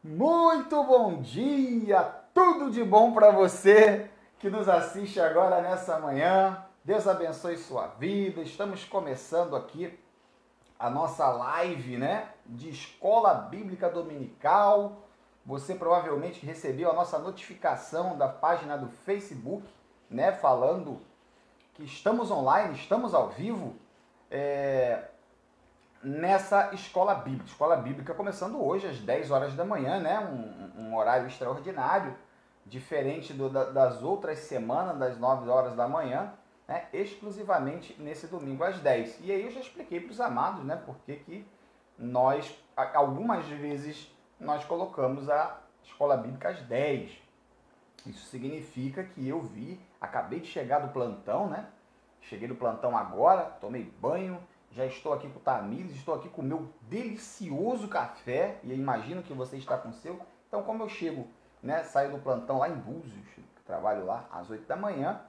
Muito bom dia, tudo de bom para você que nos assiste agora nessa manhã. Deus abençoe sua vida. Estamos começando aqui a nossa live, né, de Escola Bíblica Dominical. Você provavelmente recebeu a nossa notificação da página do Facebook, né, falando que estamos online, estamos ao vivo. Nessa escola bíblica começando hoje às 10 horas da manhã, né? Um horário extraordinário, diferente das outras semanas, das 9 horas da manhã, né? Exclusivamente nesse domingo às 10. E aí eu já expliquei para os amados, né? Porque que nós, algumas vezes, nós colocamos a escola bíblica às 10. Isso significa que acabei de chegar do plantão, né? Cheguei do plantão agora, tomei banho, já estou aqui com o Tamires, estou aqui com o meu delicioso café, e eu imagino que você está com o seu. Então, como eu chego, né, saio do plantão lá em Búzios, trabalho lá às 8 da manhã.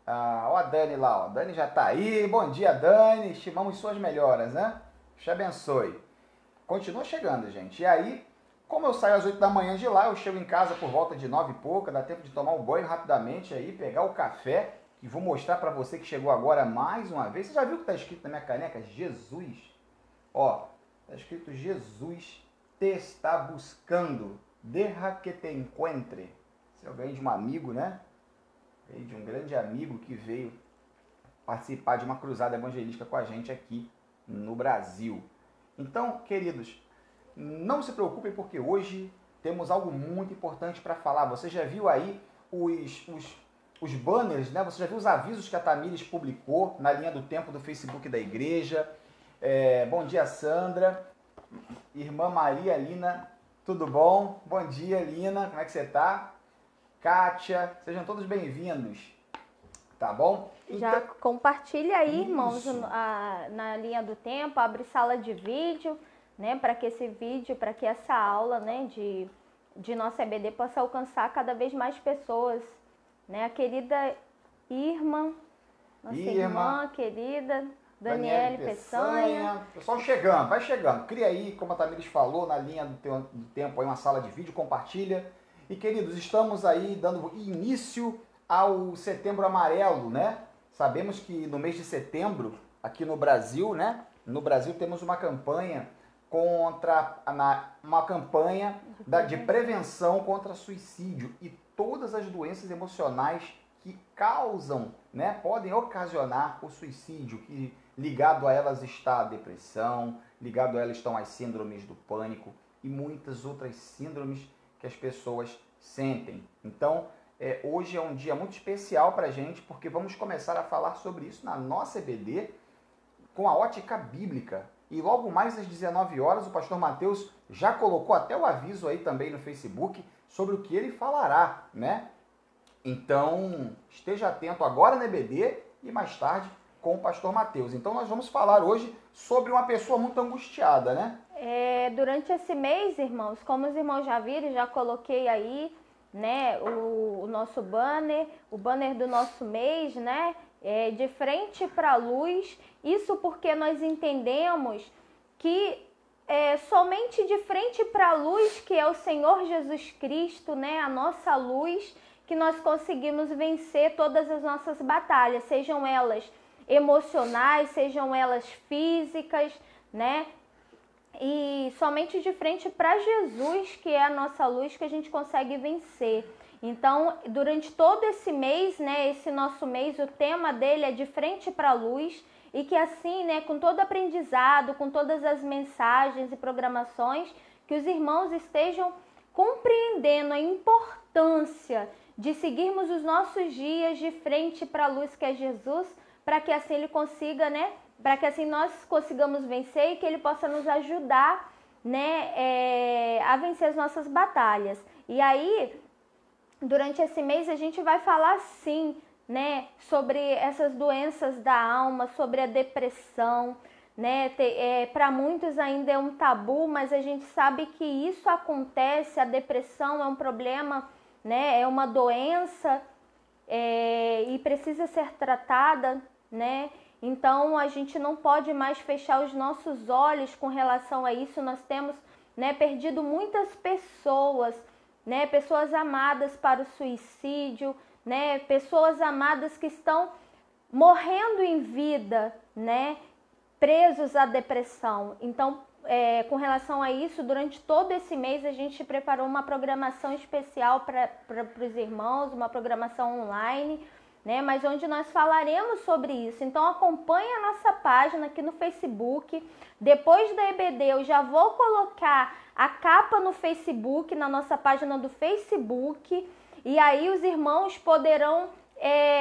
Ó a Dani lá, ó. A Dani já está aí. Bom dia, Dani. Estimamos suas melhoras, né? Te abençoe. Continua chegando, gente. E aí, como eu saio às 8 da manhã de lá, eu chego em casa por volta de 9 e pouca, dá tempo de tomar um banho rapidamente aí, pegar o café, e vou mostrar para você que chegou agora mais uma vez. Você já viu o que está escrito na minha caneca? Jesus. Ó, está escrito Jesus te está buscando. Deja que te encuentre. Esse é o ganho de um amigo, né? Ganho de um grande amigo que veio participar de uma cruzada evangelística com a gente aqui no Brasil. Então, queridos, não se preocupem porque hoje temos algo muito importante para falar. Você já viu aí os banners, né? Você já viu os avisos que a Tamires publicou na linha do tempo do Facebook da igreja. Bom dia, Sandra. Irmã Maria Lina, tudo bom? Bom dia, Lina. Como é que você tá? Kátia, sejam todos bem-vindos. Tá bom? Já compartilha aí, irmãos, Isso. na linha do tempo, abre sala de vídeo, né, para que esse vídeo, para que essa aula, né, de nossa EBD possa alcançar cada vez mais pessoas, né? A querida nossa irmã querida, Daniele Peçanha. Pessoal chegando, vai chegando. Cria aí, como a Tamires falou, na linha do tempo aí uma sala de vídeo, compartilha. E queridos, estamos aí dando início ao Setembro Amarelo, né? Sabemos que no mês de setembro, aqui no Brasil, né? No Brasil temos uma campanha de prevenção contra suicídio e todas as doenças emocionais que causam, né? Podem ocasionar o suicídio, que ligado a elas está a depressão, ligado a elas estão as síndromes do pânico e muitas outras síndromes que as pessoas sentem. Então, hoje é um dia muito especial para a gente, porque vamos começar a falar sobre isso na nossa EBD com a ótica bíblica. E logo mais às 19 horas, o pastor Mateus já colocou até o aviso aí também no Facebook sobre o que ele falará, né? Então, esteja atento agora na EBD e mais tarde com o pastor Mateus. Então, nós vamos falar hoje sobre uma pessoa muito angustiada, né? Durante esse mês, irmãos, como os irmãos já viram, já coloquei aí, né, o nosso banner, o banner do nosso mês, né, de frente para a luz. Isso porque nós entendemos que somente de frente para a luz, que é o Senhor Jesus Cristo, né, a nossa luz, que nós conseguimos vencer todas as nossas batalhas, sejam elas emocionais, sejam elas físicas, né? E somente de frente para Jesus, que é a nossa luz, que a gente consegue vencer. Então, durante todo esse mês, né, esse nosso mês, o tema dele é de frente para a luz, e que assim, né, com todo aprendizado, com todas as mensagens e programações, que os irmãos estejam compreendendo a importância de seguirmos os nossos dias de frente para a luz, que é Jesus, para que assim ele consiga, né, para que assim nós consigamos vencer e que ele possa nos ajudar, né, a vencer as nossas batalhas. E aí, durante esse mês a gente vai falar sim, né, sobre essas doenças da alma, sobre a depressão, né? Para muitos ainda é um tabu, mas a gente sabe que isso acontece, a depressão é um problema, né, é uma doença e precisa ser tratada, né? Então a gente não pode mais fechar os nossos olhos com relação a isso. Nós temos né, perdido muitas pessoas, né, pessoas amadas para o suicídio, né, pessoas amadas que estão morrendo em vida, né, presos à depressão. Então, com relação a isso, durante todo esse mês a gente preparou uma programação especial para os irmãos, uma programação online, né, mas onde nós falaremos sobre isso. Então acompanhe a nossa página aqui no Facebook. Depois da EBD eu já vou colocar a capa no Facebook, na nossa página do Facebook, e aí os irmãos poderão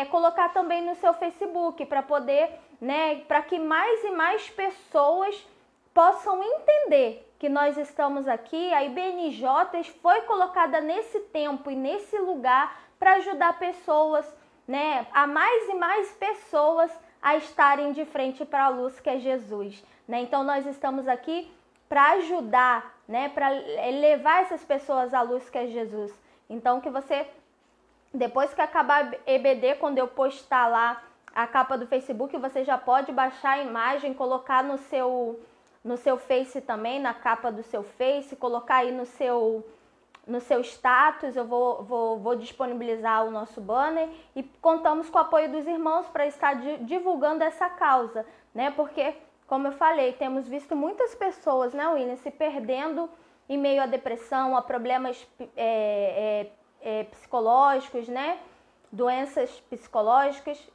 colocar também no seu Facebook para poder, né, para que mais e mais pessoas possam entender que nós estamos aqui. A IBNJ foi colocada nesse tempo e nesse lugar para ajudar pessoas, né, a mais e mais pessoas a estarem de frente para a luz que é Jesus, né? Então nós estamos aqui para ajudar, né, para levar essas pessoas à luz que é Jesus. Então que você, depois que acabar a EBD, quando eu postar lá a capa do Facebook, você já pode baixar a imagem, colocar no seu Face também, na capa do seu Face, colocar aí no seu status. Eu vou disponibilizar o nosso banner e contamos com o apoio dos irmãos para estar divulgando essa causa, né? Porque, como eu falei, temos visto muitas pessoas, né, William, se perdendo em meio à depressão, a problemas psicológicos, né? Doenças psicológicas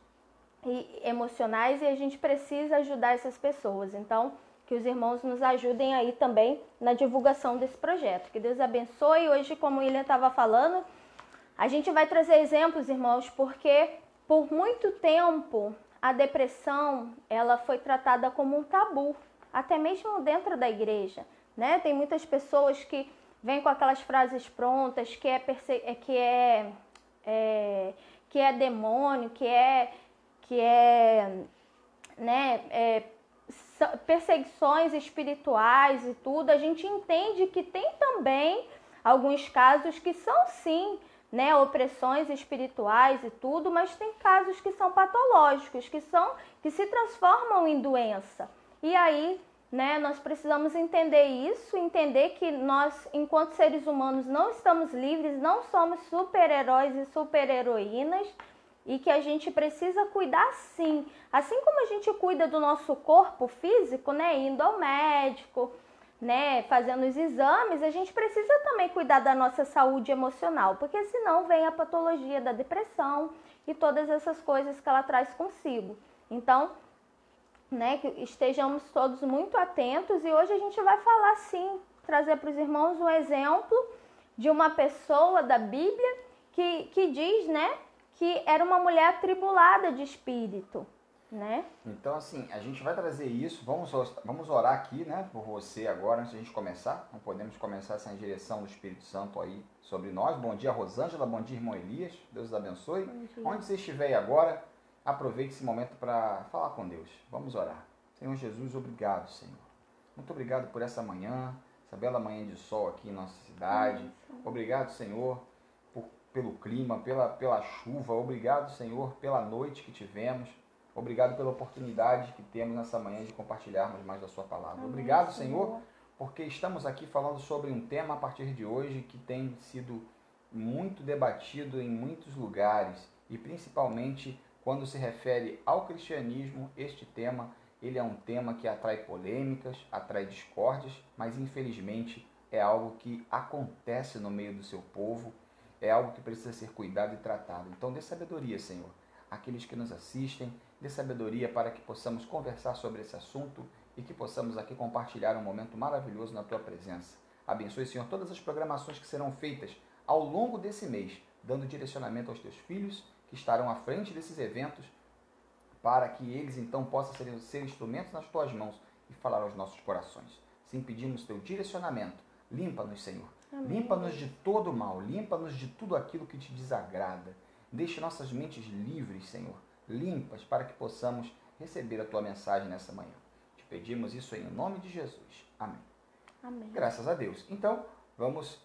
e emocionais, e a gente precisa ajudar essas pessoas. Então, que os irmãos nos ajudem aí também na divulgação desse projeto. Que Deus abençoe. Hoje, como o William estava falando, a gente vai trazer exemplos, irmãos, porque por muito tempo a depressão ela foi tratada como um tabu, até mesmo dentro da igreja, né? Tem muitas pessoas que vêm com aquelas frases prontas, que é demônio, que é perseguições espirituais e tudo. A gente entende que tem também alguns casos que são sim, né, opressões espirituais e tudo, mas tem casos que são patológicos, que se transformam em doença. E aí, né, nós precisamos entender isso, entender que nós, enquanto seres humanos, não estamos livres, não somos super-heróis e super-heroínas, e que a gente precisa cuidar sim. Assim como a gente cuida do nosso corpo físico, né, indo ao médico, né, fazendo os exames, a gente precisa também cuidar da nossa saúde emocional, porque senão vem a patologia da depressão e todas essas coisas que ela traz consigo. Então, né, que estejamos todos muito atentos, e hoje a gente vai falar sim, trazer para os irmãos um exemplo de uma pessoa da Bíblia que diz, né, que era uma mulher atribulada de espírito, né? Então, assim, a gente vai trazer isso, vamos orar aqui, né, por você agora, antes de a gente começar. Não podemos começar sem a direção do Espírito Santo aí sobre nós. Bom dia, Rosângela, bom dia, irmão Elias, Deus os abençoe. Onde você estiver aí agora, aproveite esse momento para falar com Deus. Vamos orar. Senhor Jesus, obrigado, Senhor. Muito obrigado por essa manhã, essa bela manhã de sol aqui em nossa cidade. Obrigado, Senhor, pelo clima, pela chuva. Obrigado, Senhor, pela noite que tivemos. Obrigado pela oportunidade que temos nessa manhã de compartilharmos mais da sua palavra. Obrigado, Senhor, porque estamos aqui falando sobre um tema a partir de hoje que tem sido muito debatido em muitos lugares, e principalmente quando se refere ao cristianismo. Este tema, ele é um tema que atrai polêmicas, atrai discórdias, mas infelizmente é algo que acontece no meio do seu povo. É algo que precisa ser cuidado e tratado. Então dê sabedoria, Senhor, àqueles que nos assistem, dê sabedoria para que possamos conversar sobre esse assunto e que possamos aqui compartilhar um momento maravilhoso na Tua presença. Abençoe, Senhor, todas as programações que serão feitas ao longo desse mês, dando direcionamento aos Teus filhos que estarão à frente desses eventos, para que eles então possam ser instrumentos nas Tuas mãos e falar aos nossos corações. Sim, pedimos Teu direcionamento. Limpa-nos, Senhor. Limpa-nos de todo mal, limpa-nos de tudo aquilo que te desagrada. Deixe nossas mentes livres, Senhor, limpas, para que possamos receber a Tua mensagem nessa manhã. Te pedimos isso em nome de Jesus. Amém. Amém. Graças a Deus. Então, vamos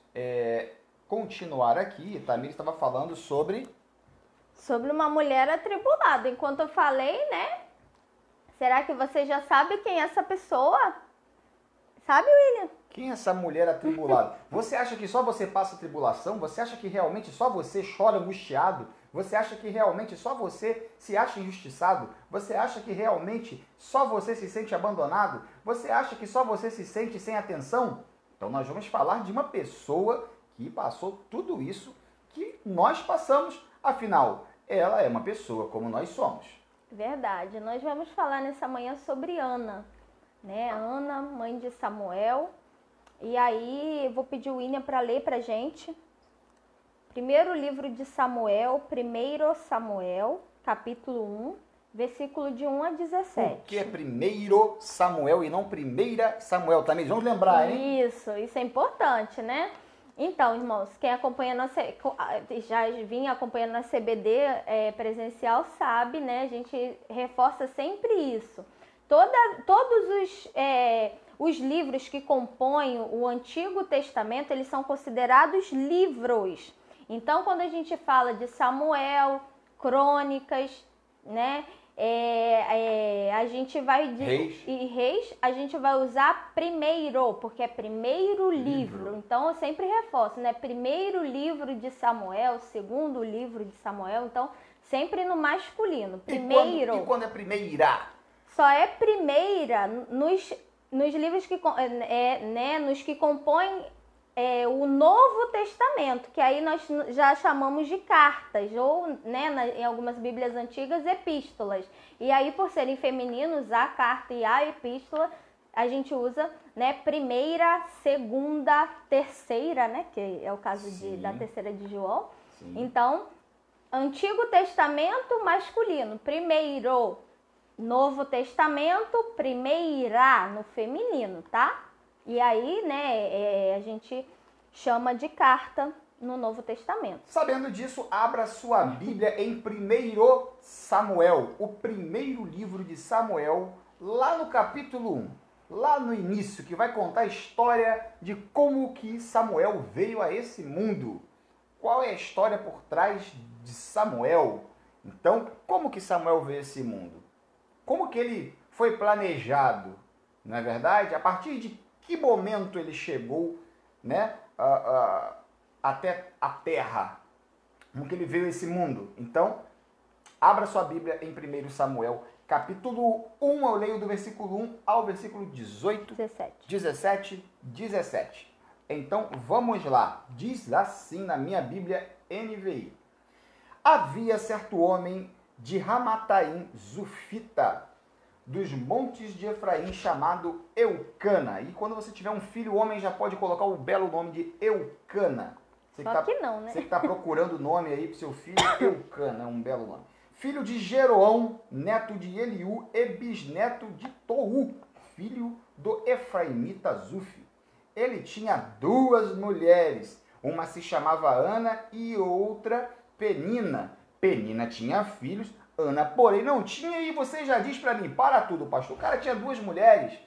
continuar aqui. Tamir estava falando sobre uma mulher atribulada. Enquanto eu falei, né? Será que você já sabe quem é essa pessoa? Sabe, William? Quem é essa mulher atribulada? Você acha que só você passa tribulação? Você acha que realmente só você chora angustiado? Você acha que realmente só você se acha injustiçado? Você acha que realmente só você se sente abandonado? Você acha que só você se sente sem atenção? Então nós vamos falar de uma pessoa que passou tudo isso que nós passamos. Afinal, ela é uma pessoa como nós somos. Verdade. Nós vamos falar nessa manhã sobre Ana, né? Ana, mãe de Samuel. E aí, eu vou pedir o William para ler pra gente. Primeiro livro de Samuel, 1 Samuel, capítulo 1, versículo de 1 a 17. Por que é 1 Samuel e não 1 Samuel também? Vamos lembrar, hein? Isso é importante, né? Então, irmãos, quem acompanha nossa, já vinha acompanhando na CBD presencial sabe, né? A gente reforça sempre isso. Todos os livros que compõem o Antigo Testamento, eles são considerados livros. Então, quando a gente fala de Samuel, Crônicas, né? A gente vai Reis, a gente vai usar primeiro, porque é primeiro livro. Então eu sempre reforço, né? Primeiro livro de Samuel, segundo livro de Samuel, então sempre no masculino. Primeiro. E quando é primeira? Só é primeira nos livros que nos que compõem o Novo Testamento, que aí nós já chamamos de cartas, ou em algumas Bíblias antigas, epístolas. E aí, por serem femininos, a carta e a epístola, a gente usa primeira, segunda, terceira, né? Que é o caso da terceira de João. Sim. Então, Antigo Testamento masculino, primeiro. Novo Testamento, primeira, no feminino, tá? E aí, a gente chama de carta no Novo Testamento. Sabendo disso, abra sua Bíblia em 1 Samuel, o primeiro livro de Samuel, lá no capítulo 1, lá no início, que vai contar a história de como que Samuel veio a esse mundo. Qual é a história por trás de Samuel? Então, como que Samuel veio a esse mundo? Como que ele foi planejado, não é verdade? A partir de que momento ele chegou, até a terra? Como que ele veio a esse mundo? Então, abra sua Bíblia em 1 Samuel, capítulo 1, eu leio do versículo 1 ao versículo 17. Então, vamos lá. Diz assim na minha Bíblia NVI. Havia certo homem de Ramataim Zufita, dos montes de Efraim, chamado Eucana. E quando você tiver um filho homem, já pode colocar o belo nome de Eucana. Você não, né? Você que está procurando nome aí para o seu filho, Eucana, é um belo nome. Filho de Jeroão, neto de Eliú e bisneto de Tou, filho do Efraimita Zuf. Ele tinha 2 mulheres, uma se chamava Ana e outra Penina. Penina tinha filhos, Ana, porém, não tinha, e você já diz para mim, para tudo, pastor, o cara tinha 2 mulheres.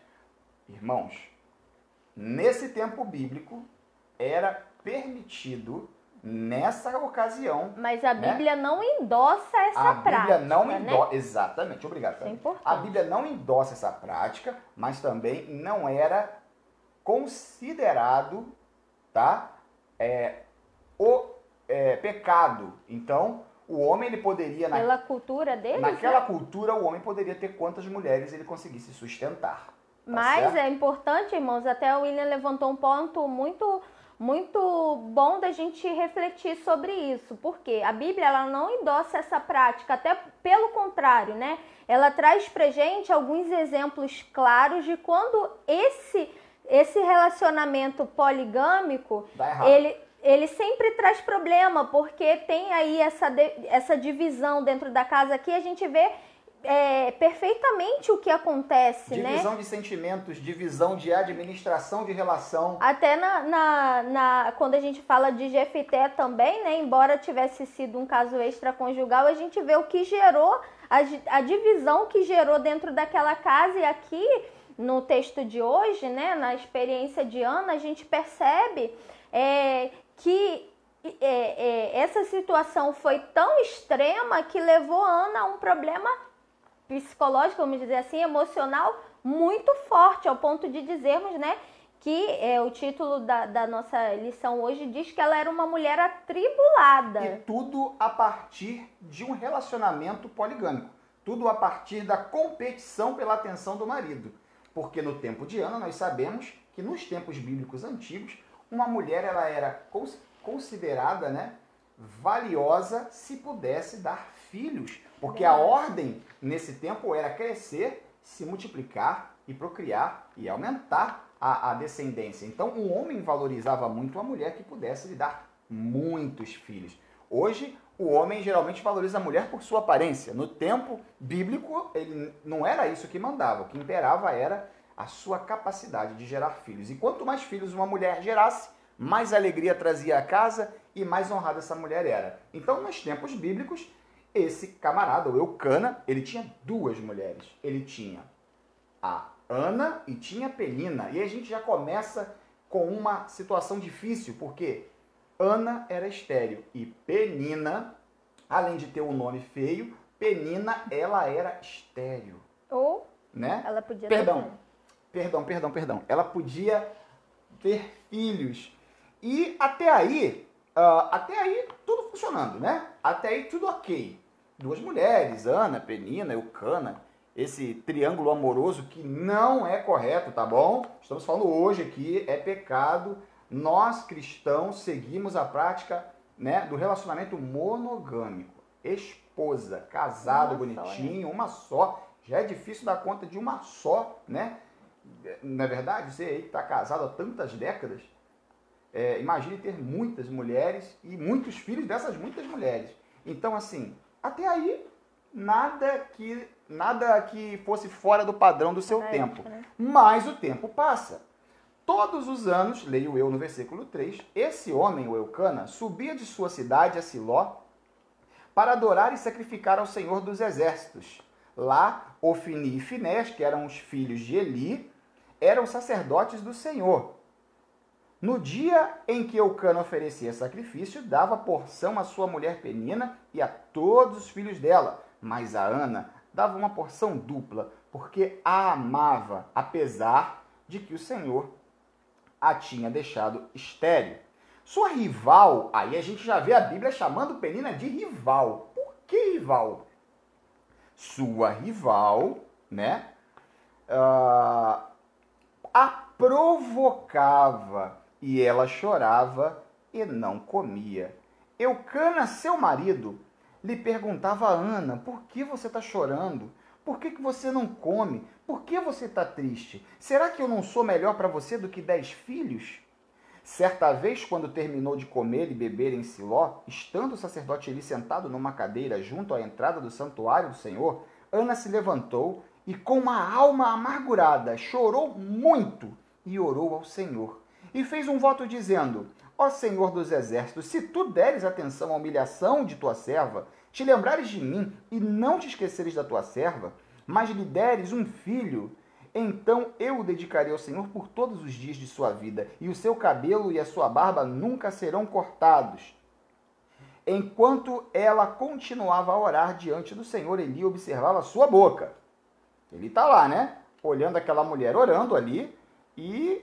Irmãos, nesse tempo bíblico, era permitido, nessa ocasião... Mas a Bíblia não endossa essa prática, A Bíblia não endossa, exatamente, obrigado. Isso é importante. A Bíblia não endossa essa prática, mas também não era considerado, pecado. Então... O homem, ele poderia... Pela cultura deles, naquela cultura, o homem poderia ter quantas mulheres ele conseguisse sustentar. Mas certo? É importante, irmãos, até o William levantou um ponto muito, muito bom da gente refletir sobre isso. Porque a Bíblia, ela não endossa essa prática, até pelo contrário, né? Ela traz pra gente alguns exemplos claros de quando esse relacionamento poligâmico, ele sempre traz problema, porque tem aí essa divisão dentro da casa aqui, a gente vê perfeitamente o que acontece, divisão de sentimentos, divisão de administração de relação. Até quando a gente fala de Jefité também, né, embora tivesse sido um caso extraconjugal, a gente vê o que gerou, a divisão que gerou dentro daquela casa. E aqui, no texto de hoje, né, na experiência de Ana, a gente percebe que essa situação foi tão extrema que levou Ana a um problema psicológico, vamos dizer assim, emocional, muito forte, ao ponto de dizermos, né, que o título da nossa lição hoje diz que ela era uma mulher atribulada. E tudo a partir de um relacionamento poligâmico. Tudo a partir da competição pela atenção do marido. Porque no tempo de Ana, nós sabemos que nos tempos bíblicos antigos, uma mulher ela era considerada, né, valiosa se pudesse dar filhos. Porque a ordem nesse tempo era crescer, se multiplicar e procriar e aumentar a descendência. Então, um homem valorizava muito a mulher que pudesse lhe dar muitos filhos. Hoje, o homem geralmente valoriza a mulher por sua aparência. No tempo bíblico, ele não era isso que mandava. O que imperava era a sua capacidade de gerar filhos. E quanto mais filhos uma mulher gerasse, mais alegria trazia à casa e mais honrada essa mulher era. Então, nos tempos bíblicos, esse camarada, o Eucana, ele tinha duas mulheres. Ele tinha a Ana e tinha Penina. E aí a gente já começa com uma situação difícil, porque Ana era estéril e Penina, além de ter um nome feio, Penina, ela era estéril. Ou né? ela podia Perdão. Ela podia ter filhos. E até aí tudo funcionando, né? Até aí tudo ok. Duas mulheres, Ana, Penina, Eucana, esse triângulo amoroso que não é correto, tá bom? Estamos falando hoje aqui, é pecado. Nós, cristãos, seguimos a prática, né, do relacionamento monogâmico. Esposa, casado, bonitinho, uma só. Já é difícil dar conta de uma só, né? Não é verdade? Você aí que está casado há tantas décadas, imagine ter muitas mulheres e muitos filhos dessas muitas mulheres. Então, assim, até aí, nada que fosse fora do padrão do seu tempo. Né? Mas o tempo passa. Todos os anos, leio eu no versículo 3, esse homem, o Eucana, subia de sua cidade a Siló para adorar e sacrificar ao Senhor dos Exércitos. Lá, Ofni e Finés, que eram os filhos de Eli, eram sacerdotes do Senhor. No dia em que Eucana oferecia sacrifício, dava porção à sua mulher Penina e a todos os filhos dela. Mas a Ana dava uma porção dupla, porque a amava, apesar de que o Senhor a tinha deixado estéril. Sua rival, aí a gente já vê a Bíblia chamando Penina de rival. Por que rival? Sua rival, né, a provocava e ela chorava e não comia. Eucana, seu marido, lhe perguntava a Ana: por que você está chorando? Por que você não come? Por que você está triste? Será que eu não sou melhor para você do que 10 filhos? Certa vez, quando terminou de comer e beber em Siló, estando o sacerdote Eli sentado numa cadeira junto à entrada do santuário do Senhor, Ana se levantou e, com uma alma amargurada, chorou muito e orou ao Senhor. E fez um voto dizendo: ó Senhor dos Exércitos, se tu deres atenção à humilhação de tua serva, te lembrares de mim e não te esqueceres da tua serva, mas lhe deres um filho, então eu o dedicarei ao Senhor por todos os dias de sua vida, e o seu cabelo e a sua barba nunca serão cortados. Enquanto ela continuava a orar diante do Senhor, Eli observava a sua boca. Ele está lá, né? Olhando aquela mulher orando ali, e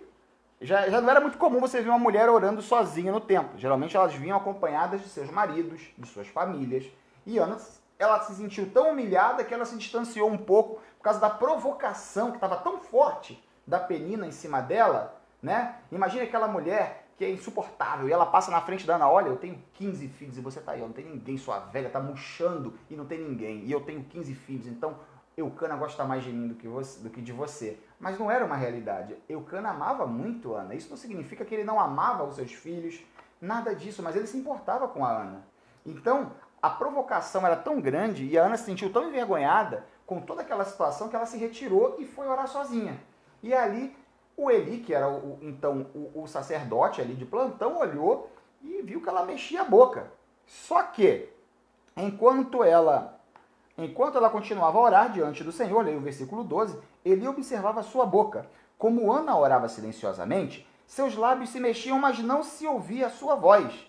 já não era muito comum você ver uma mulher orando sozinha no templo. Geralmente elas vinham acompanhadas de seus maridos, de suas famílias. E Ana, ela se sentiu tão humilhada que ela se distanciou um pouco por causa da provocação que estava tão forte da Penina em cima dela, né? Imagina aquela mulher que é insuportável e ela passa na frente da Ana: olha, eu tenho 15 filhos e você tá aí, não tem ninguém, sua velha tá murchando e não tem ninguém, e eu tenho 15 filhos, então Eucana gosta mais de mim do que de você. Mas não era uma realidade. Eucana amava muito Ana. Isso não significa que ele não amava os seus filhos, nada disso, mas ele se importava com a Ana. Então, a provocação era tão grande e a Ana se sentiu tão envergonhada com toda aquela situação que ela se retirou e foi orar sozinha. E ali o Eli, que era o sacerdote ali de plantão, olhou e viu que ela mexia a boca. Só que, enquanto ela continuava a orar diante do Senhor, leia o versículo 12, Eli observava a sua boca. Como Ana orava silenciosamente, seus lábios se mexiam, mas não se ouvia a sua voz.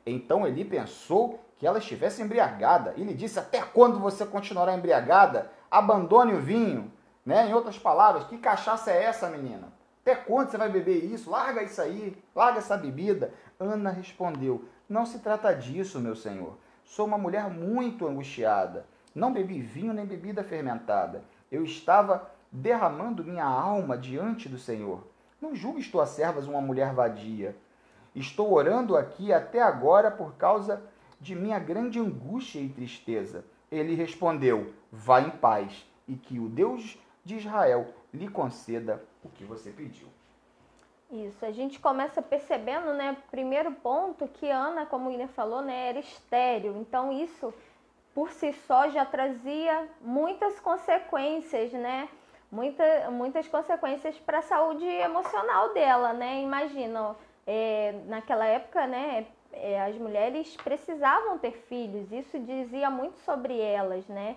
Então Eli pensou que ela estivesse embriagada e lhe disse: até quando você continuará embriagada? Abandone o vinho. Né? Em outras palavras, que cachaça é essa, menina? Até quando você vai beber isso? Larga isso aí, larga essa bebida. Ana respondeu, não se trata disso, meu senhor. Sou uma mulher muito angustiada. Não bebi vinho nem bebida fermentada. Eu estava derramando minha alma diante do Senhor. Não julgues tuas servas uma mulher vadia. Estou orando aqui até agora por causa de minha grande angústia e tristeza. Ele respondeu, vá em paz, e que o Deus de Israel lhe conceda o que você pediu. Isso, a gente começa percebendo, né, primeiro ponto, que Ana, como o William falou, né, era estéril. Então isso, por si só, já trazia muitas consequências, né? Muitas consequências para a saúde emocional dela, né? Imagina, naquela época, né, as mulheres precisavam ter filhos, isso dizia muito sobre elas, né?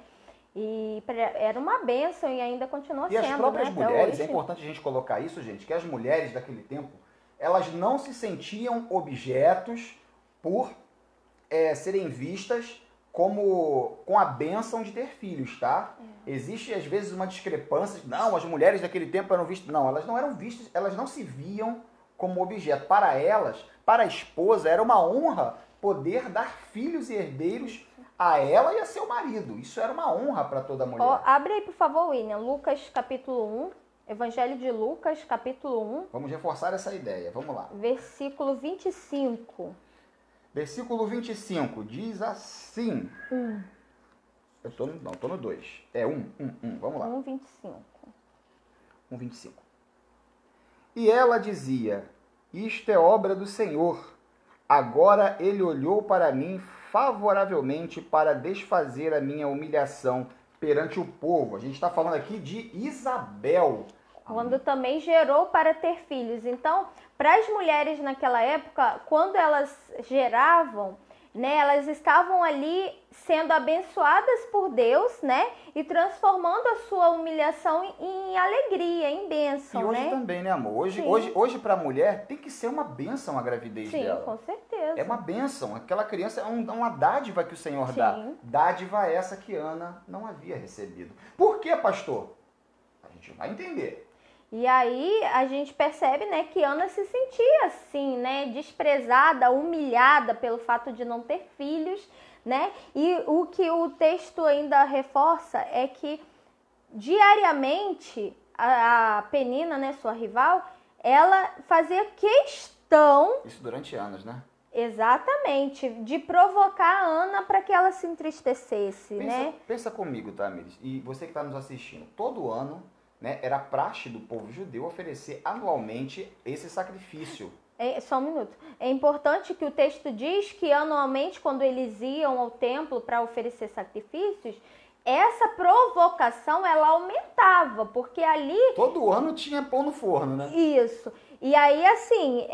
E era uma bênção e ainda continua sendo, E as próprias né, mulheres, é importante a gente colocar isso, gente, que as mulheres daquele tempo, elas não se sentiam objetos por serem vistas como com a bênção de ter filhos, tá? Existe às vezes uma discrepância, não, as mulheres daquele tempo eram vistas, não, elas não eram vistas, elas não se viam como objeto. Para elas, para a esposa, era uma honra poder dar filhos e herdeiros a ela e a seu marido. Isso era uma honra para toda mulher. Abre aí, por favor, William, Lucas capítulo 1, Evangelho de Lucas capítulo 1. Vamos reforçar essa ideia, vamos lá. Versículo 25. Versículo 25, diz assim... Eu tô no 2. Vamos lá. 1:25. 1:25. E ela dizia, isto é obra do Senhor. Agora ele olhou para mim favoravelmente para desfazer a minha humilhação perante o povo. A gente está falando aqui de Isabel. Quando também gerou para ter filhos. Então, para as mulheres naquela época, quando elas geravam, né, elas estavam ali sendo abençoadas por Deus, né, e transformando a sua humilhação em alegria, em bênção, e hoje né? Também, né, amor? Hoje para a mulher tem que ser uma bênção a gravidez dela. Sim, com certeza. É uma bênção. Aquela criança é uma dádiva que o Senhor dá. Dádiva essa que Ana não havia recebido. Por quê, pastor? A gente vai entender. E aí a gente percebe, né, que Ana se sentia assim, né, desprezada, humilhada pelo fato de não ter filhos, né? E o que o texto ainda reforça é que diariamente a Penina, né, sua rival, ela fazia questão... Isso durante anos, né? Exatamente, de provocar a Ana para que ela se entristecesse, né? Pensa comigo, tá, Miris? E você que está nos assistindo, todo ano... né, era praxe do povo judeu oferecer anualmente esse sacrifício. Só um minuto. É importante que o texto diz que anualmente, quando eles iam ao templo para oferecer sacrifícios, essa provocação ela aumentava, porque ali... Todo ano tinha pão no forno, né? Isso. E aí, assim,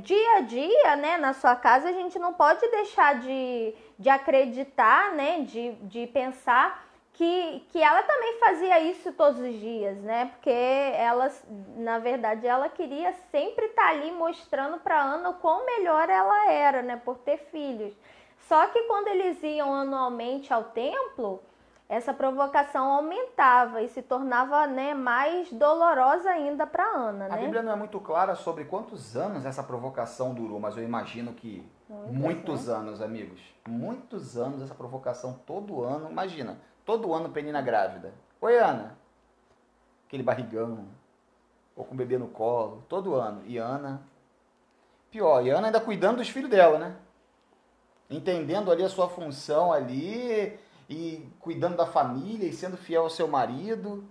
dia a dia, né, na sua casa, a gente não pode deixar de acreditar, né, de pensar... Que ela também fazia isso todos os dias, né? Porque ela, na verdade, ela queria sempre estar ali mostrando para Ana o quão melhor ela era, né? Por ter filhos. Só que quando eles iam anualmente ao templo, essa provocação aumentava e se tornava, né, mais dolorosa ainda para Ana, né? A Bíblia não é muito clara sobre quantos anos essa provocação durou, mas eu imagino que muitos anos, amigos. Muitos anos essa provocação todo ano, imagina. Todo ano Penina grávida. Oi, Ana. Aquele barrigão. Ou com o bebê no colo. Todo ano. E Ana... Pior, e Ana ainda cuidando dos filhos dela, né? Entendendo ali a sua função ali. E cuidando da família. E sendo fiel ao seu marido.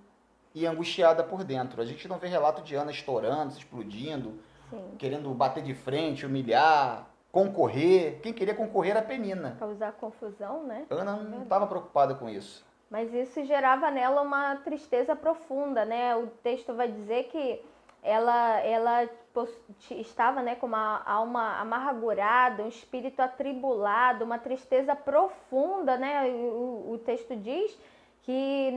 E angustiada por dentro. A gente não vê relato de Ana estourando, se explodindo. Sim. Querendo bater de frente, humilhar... Concorrer. Quem queria concorrer era Penina. Causar confusão, né? Ana não estava preocupada com isso. Mas isso gerava nela uma tristeza profunda, né? O texto vai dizer que ela estava, né, com uma alma amargurada, um espírito atribulado, uma tristeza profunda, né? O texto diz que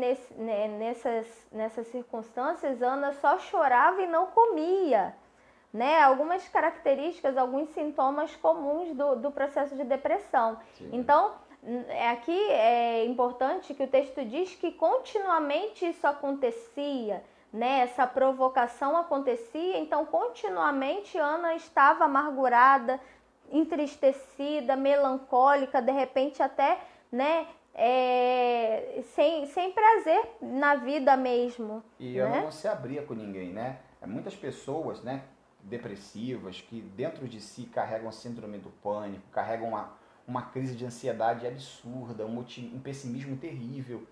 nessas circunstâncias Ana só chorava e não comia, né? Algumas características, alguns sintomas comuns do processo de depressão. Sim. Então, aqui é importante que o texto diz que continuamente isso acontecia, né, essa provocação acontecia, então continuamente Ana estava amargurada, entristecida, melancólica, de repente até, né, sem prazer na vida mesmo. E né? Ana não se abria com ninguém, né? Muitas pessoas, né, depressivas, que dentro de si carregam síndrome do pânico, carregam uma crise de ansiedade absurda, um pessimismo terrível.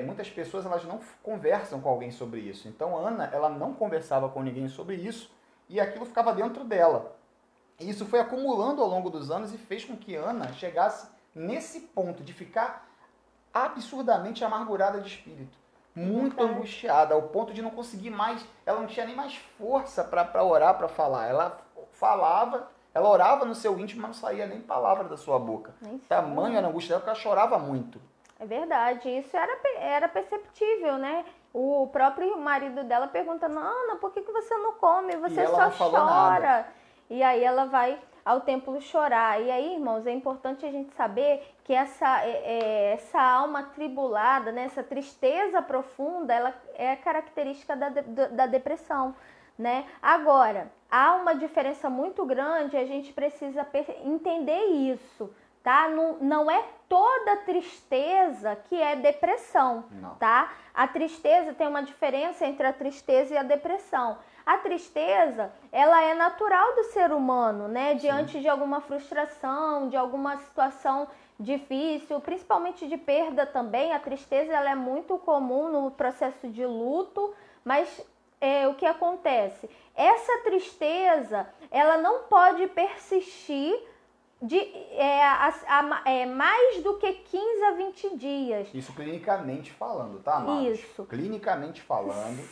Muitas pessoas elas não conversam com alguém sobre isso. Então Ana, ela não conversava com ninguém sobre isso e aquilo ficava dentro dela. E isso foi acumulando ao longo dos anos e fez com que Ana chegasse nesse ponto de ficar absurdamente amargurada de espírito. Muito angustiada, ao ponto de não conseguir mais, ela não tinha nem mais força para orar, para falar. Ela falava, ela orava no seu íntimo, mas não saía nem palavra da sua boca. Tamanho era a angústia dela, porque ela chorava muito. É verdade, isso era perceptível, né? O próprio marido dela perguntando, Ana, por que você não come? Você só chora. E aí ela vai ao templo chorar. E aí, irmãos, é importante a gente saber que essa alma atribulada, né, essa tristeza profunda, ela é característica da depressão, né? Agora, há uma diferença muito grande, a gente precisa entender isso, tá? Não é toda tristeza que é depressão, não. Tá? A tristeza tem uma diferença entre a tristeza e a depressão. A tristeza, ela é natural do ser humano, né? Diante de alguma frustração, de alguma situação difícil, principalmente de perda também. A tristeza, ela é muito comum no processo de luto, mas o que acontece? Essa tristeza, ela não pode persistir mais do que 15 a 20 dias. Isso clinicamente falando, tá, amados? Isso. Clinicamente falando.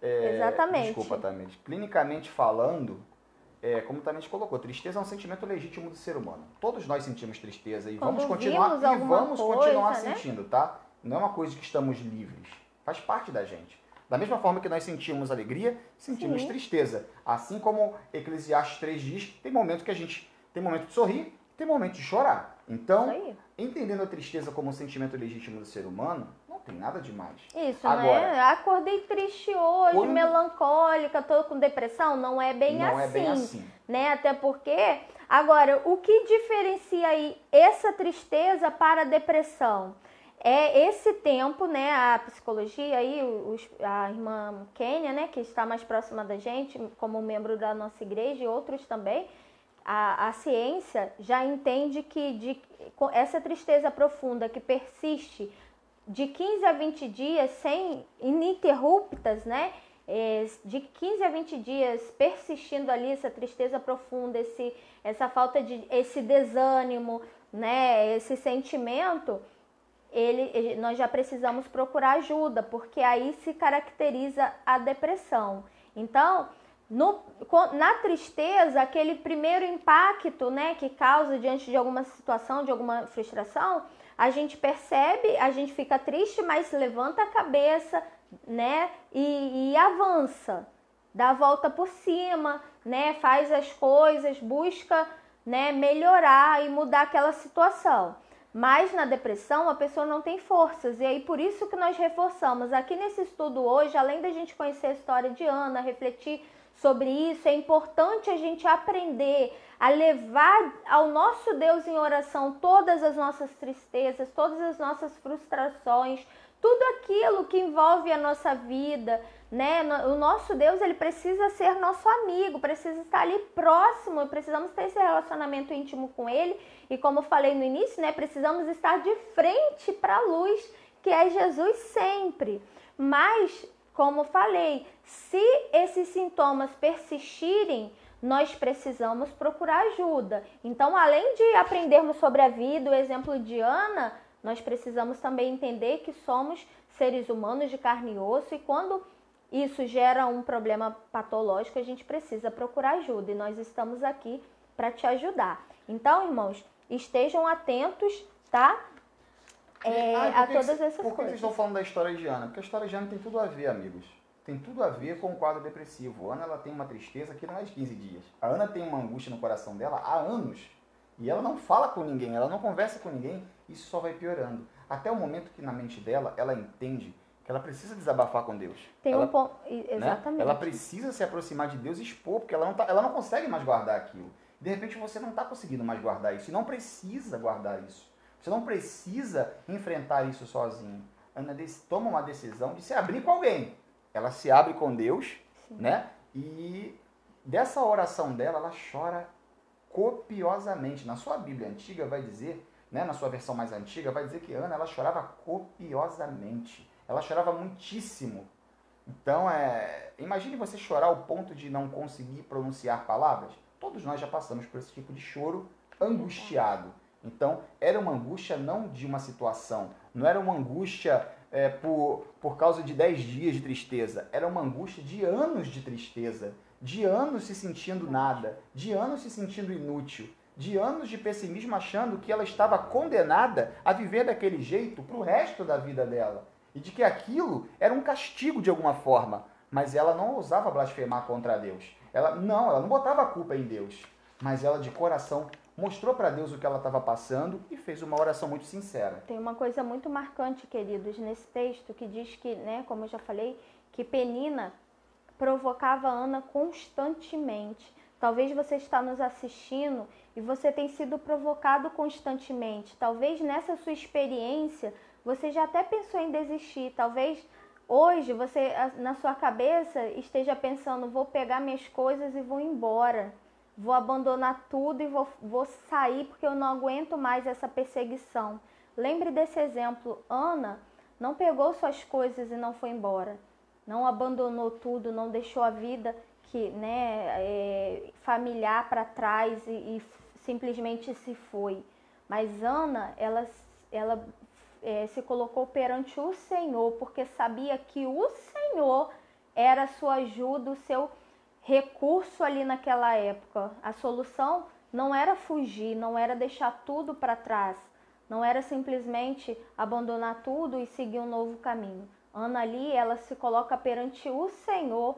Exatamente. Desculpa, Tamires. Clinicamente falando, como o Tamires colocou, tristeza é um sentimento legítimo do ser humano. Todos nós sentimos tristeza e vamos continuar sentindo, tá? Não é uma coisa que estamos livres. Faz parte da gente. Da mesma forma que nós sentimos alegria, sentimos tristeza. Assim como Eclesiastes 3 diz, tem momento de sorrir, tem momento de chorar. Então, entendendo a tristeza como um sentimento legítimo do ser humano, não tem nada demais. Isso, agora, né? Acordei triste hoje, melancólica, tô com depressão, não é bem assim. Né? Até porque, agora, o que diferencia aí essa tristeza para a depressão? É esse tempo, né? A psicologia aí, a irmã Kênia, né? Que está mais próxima da gente, como membro da nossa igreja e outros também, a ciência já entende que essa tristeza profunda que persiste de 15 a 20 dias sem ininterruptas, né? De 15 a 20 dias persistindo ali essa tristeza profunda, essa falta esse desânimo, né? Esse sentimento, nós já precisamos procurar ajuda, porque aí se caracteriza a depressão. Então, na tristeza, aquele primeiro impacto, né, que causa diante de alguma situação, de alguma frustração, a gente percebe, a gente fica triste, mas levanta a cabeça, né, e avança, dá a volta por cima, né, faz as coisas, busca, né, melhorar e mudar aquela situação. Mas na depressão a pessoa não tem forças, e aí por isso que nós reforçamos aqui nesse estudo hoje, além da gente conhecer a história de Ana, refletir sobre isso, é importante a gente aprender a levar ao nosso Deus em oração todas as nossas tristezas, todas as nossas frustrações, tudo aquilo que envolve a nossa vida, né? O nosso Deus, ele precisa ser nosso amigo, precisa estar ali próximo, precisamos ter esse relacionamento íntimo com ele, e como eu falei no início, né? Precisamos estar de frente para a luz, que é Jesus sempre. Mas, como falei, se esses sintomas persistirem, nós precisamos procurar ajuda. Então, além de aprendermos sobre a vida, o exemplo de Ana, nós precisamos também entender que somos seres humanos de carne e osso, e quando isso gera um problema patológico, a gente precisa procurar ajuda, e nós estamos aqui para te ajudar. Então, irmãos, estejam atentos, tá? A todas essas coisas. Por que vocês estão falando da história de Ana? Porque a história de Ana tem tudo a ver, amigos. Tem tudo a ver com o quadro depressivo. A Ana, ela tem uma tristeza que não é de 15 dias. A Ana tem uma angústia no coração dela há anos. E ela não fala com ninguém, ela não conversa com ninguém. Isso só vai piorando. Até o momento que na mente dela, ela entende que ela precisa desabafar com Deus. Tem ela, um ponto, né? exatamente. Ela precisa se aproximar de Deus e expor, porque ela não consegue mais guardar aquilo. De repente você não está conseguindo mais guardar isso, e não precisa guardar isso. Você não precisa enfrentar isso sozinho. Ana toma uma decisão de se abrir com alguém. Ela se abre com Deus, sim, né? E dessa oração dela, ela chora copiosamente. Na sua Bíblia antiga vai dizer, né, na sua versão mais antiga, vai dizer que Ana, ela chorava copiosamente. Ela chorava muitíssimo. Então, imagine você chorar ao ponto de não conseguir pronunciar palavras. Todos nós já passamos por esse tipo de choro angustiado. Então, era uma angústia não de uma situação, não era uma angústia por causa de 10 dias de tristeza, era uma angústia de anos de tristeza, de anos se sentindo nada, de anos se sentindo inútil, de anos de pessimismo achando que ela estava condenada a viver daquele jeito para o resto da vida dela, e de que aquilo era um castigo de alguma forma, mas ela não ousava blasfemar contra Deus, ela não botava a culpa em Deus, mas ela de coração mostrou para Deus o que ela estava passando e fez uma oração muito sincera. Tem uma coisa muito marcante, queridos, nesse texto, que diz que, né, como eu já falei, que Penina provocava Ana constantemente. Talvez você está nos assistindo e você tem sido provocado constantemente. Talvez nessa sua experiência você já até pensou em desistir. Talvez hoje você, na sua cabeça, esteja pensando, vou pegar minhas coisas e vou embora. Vou abandonar tudo e vou sair porque eu não aguento mais essa perseguição. Lembre desse exemplo. Ana não pegou suas coisas e não foi embora. Não abandonou tudo, não deixou a vida familiar para trás e simplesmente se foi. Mas Ana, ela se colocou perante o Senhor porque sabia que o Senhor era a sua ajuda, o seu recurso ali naquela época. A solução não era fugir, não era deixar tudo para trás, não era simplesmente abandonar tudo e seguir um novo caminho. Ana ali, ela se coloca perante o Senhor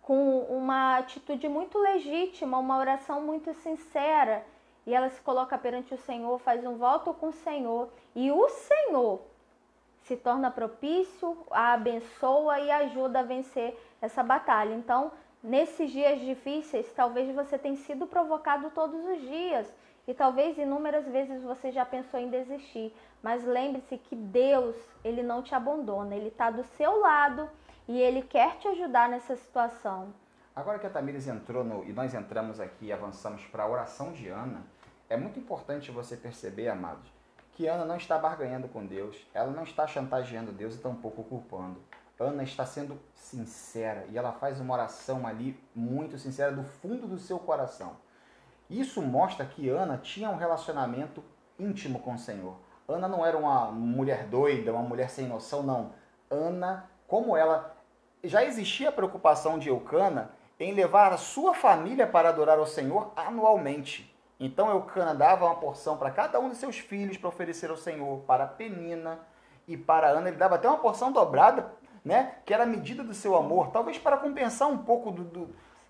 com uma atitude muito legítima, uma oração muito sincera, e ela se coloca perante o Senhor, faz um voto com o Senhor, e o Senhor se torna propício, a abençoa e ajuda a vencer essa batalha. Então, nesses dias difíceis, talvez você tenha sido provocado todos os dias e talvez inúmeras vezes você já pensou em desistir. Mas lembre-se que Deus, Ele não te abandona, Ele está do seu lado e Ele quer te ajudar nessa situação. Agora que a Tamires entrou e nós entramos aqui e avançamos para a oração de Ana, é muito importante você perceber, amados, que Ana não está barganhando com Deus, ela não está chantageando Deus e tampouco culpando. Ana está sendo sincera e ela faz uma oração ali muito sincera do fundo do seu coração. Isso mostra que Ana tinha um relacionamento íntimo com o Senhor. Ana não era uma mulher doida, uma mulher sem noção, não. Ana, como ela, já existia a preocupação de Eucana em levar a sua família para adorar ao Senhor anualmente. Então Eucana dava uma porção para cada um de seus filhos para oferecer ao Senhor, para Penina e para Ana. Ele dava até uma porção dobrada, né, que era a medida do seu amor, talvez para compensar um pouco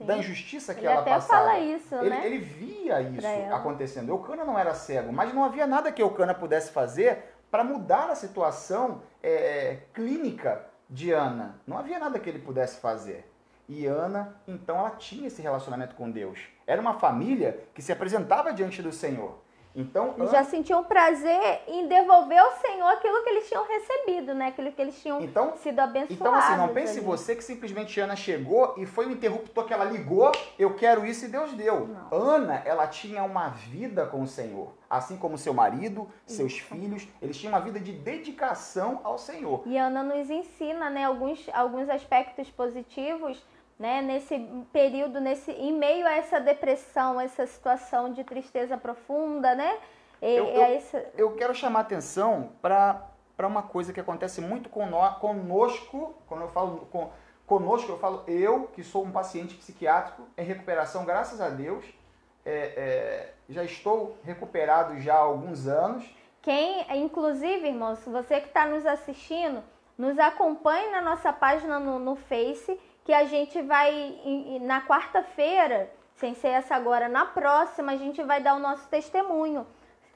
da injustiça que ela passava. Ele até fala isso, né? Ele via isso acontecendo. Eucana não era cego, mas não havia nada que Eucana pudesse fazer para mudar a situação clínica de Ana. Não havia nada que ele pudesse fazer. E Ana, então, ela tinha esse relacionamento com Deus. Era uma família que se apresentava diante do Senhor. Então, já sentiam prazer em devolver ao Senhor aquilo que eles tinham recebido, né? Aquilo que eles tinham sido abençoados. Então, assim, não pense você que simplesmente Ana chegou e foi um interruptor que ela ligou, eu quero isso e Deus deu. Não. Ana, ela tinha uma vida com o Senhor. Assim como seu marido, seus filhos, eles tinham uma vida de dedicação ao Senhor. E Ana nos ensina, né, alguns aspectos positivos, né, nesse período, em meio a essa depressão, essa situação de tristeza profunda, né? Eu quero chamar a atenção para uma coisa que acontece muito conosco. Quando eu falo conosco, eu falo eu, que sou um paciente psiquiátrico em recuperação, graças a Deus. Já estou recuperado já há alguns anos. Inclusive, irmãos, você que está nos assistindo, nos acompanhe na nossa página no Face, que a gente vai, na quarta-feira, sem ser essa agora, na próxima, a gente vai dar o nosso testemunho.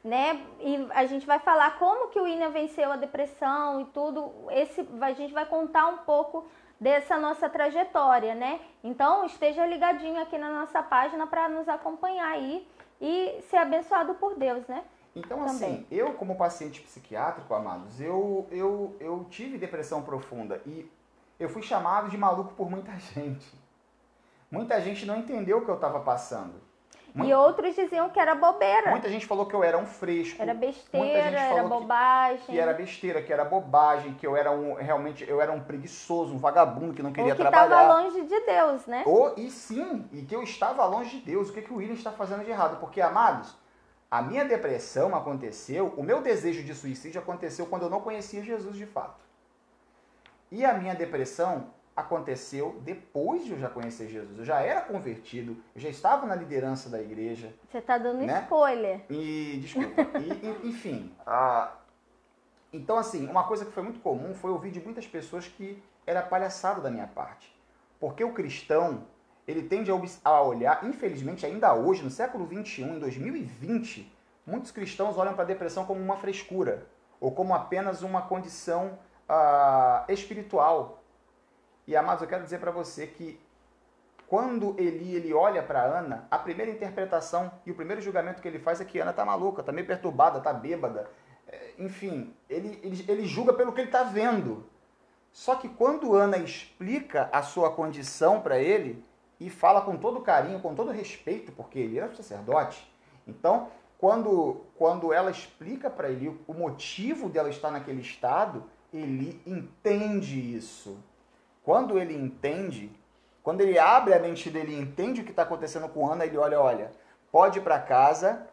né? E a gente vai falar como que o William venceu a depressão e tudo. A gente vai contar um pouco dessa nossa trajetória, né? Então, esteja ligadinho aqui na nossa página para nos acompanhar aí e ser abençoado por Deus, né? Então, assim, eu como paciente psiquiátrico, amados, eu tive depressão profunda e eu fui chamado de maluco por muita gente. Muita gente não entendeu o que eu estava passando. E outros diziam que era bobeira. Muita gente falou que eu era um fresco. Era besteira, era bobagem. Que era besteira, que era bobagem, que eu era realmente um preguiçoso, um vagabundo que não queria trabalhar. Ou que estava longe de Deus, né? E que eu estava longe de Deus. O que o William está fazendo de errado? Porque, amados, a minha depressão aconteceu, o meu desejo de suicídio aconteceu quando eu não conhecia Jesus de fato. E a minha depressão aconteceu depois de eu já conhecer Jesus. Eu já era convertido, eu já estava na liderança da igreja. Você está dando spoiler. Desculpa. Enfim. Então, assim, uma coisa que foi muito comum foi ouvir de muitas pessoas que era palhaçada da minha parte. Porque o cristão, ele tende a olhar, infelizmente, ainda hoje, no século XXI, em 2020, muitos cristãos olham para a depressão como uma frescura, ou como apenas uma condição espiritual. E, amados, eu quero dizer para você que quando ele olha para Ana, a primeira interpretação e o primeiro julgamento que ele faz é que Ana está maluca, está meio perturbada, está bêbada. Enfim, ele julga pelo que ele está vendo. Só que quando Ana explica a sua condição para ele e fala com todo carinho, com todo respeito, porque ele era sacerdote, então, quando ela explica para ele o motivo dela estar naquele estado, ele entende isso. Quando ele entende, quando ele abre a mente dele e entende o que está acontecendo com Ana, ele olha, pode ir para casa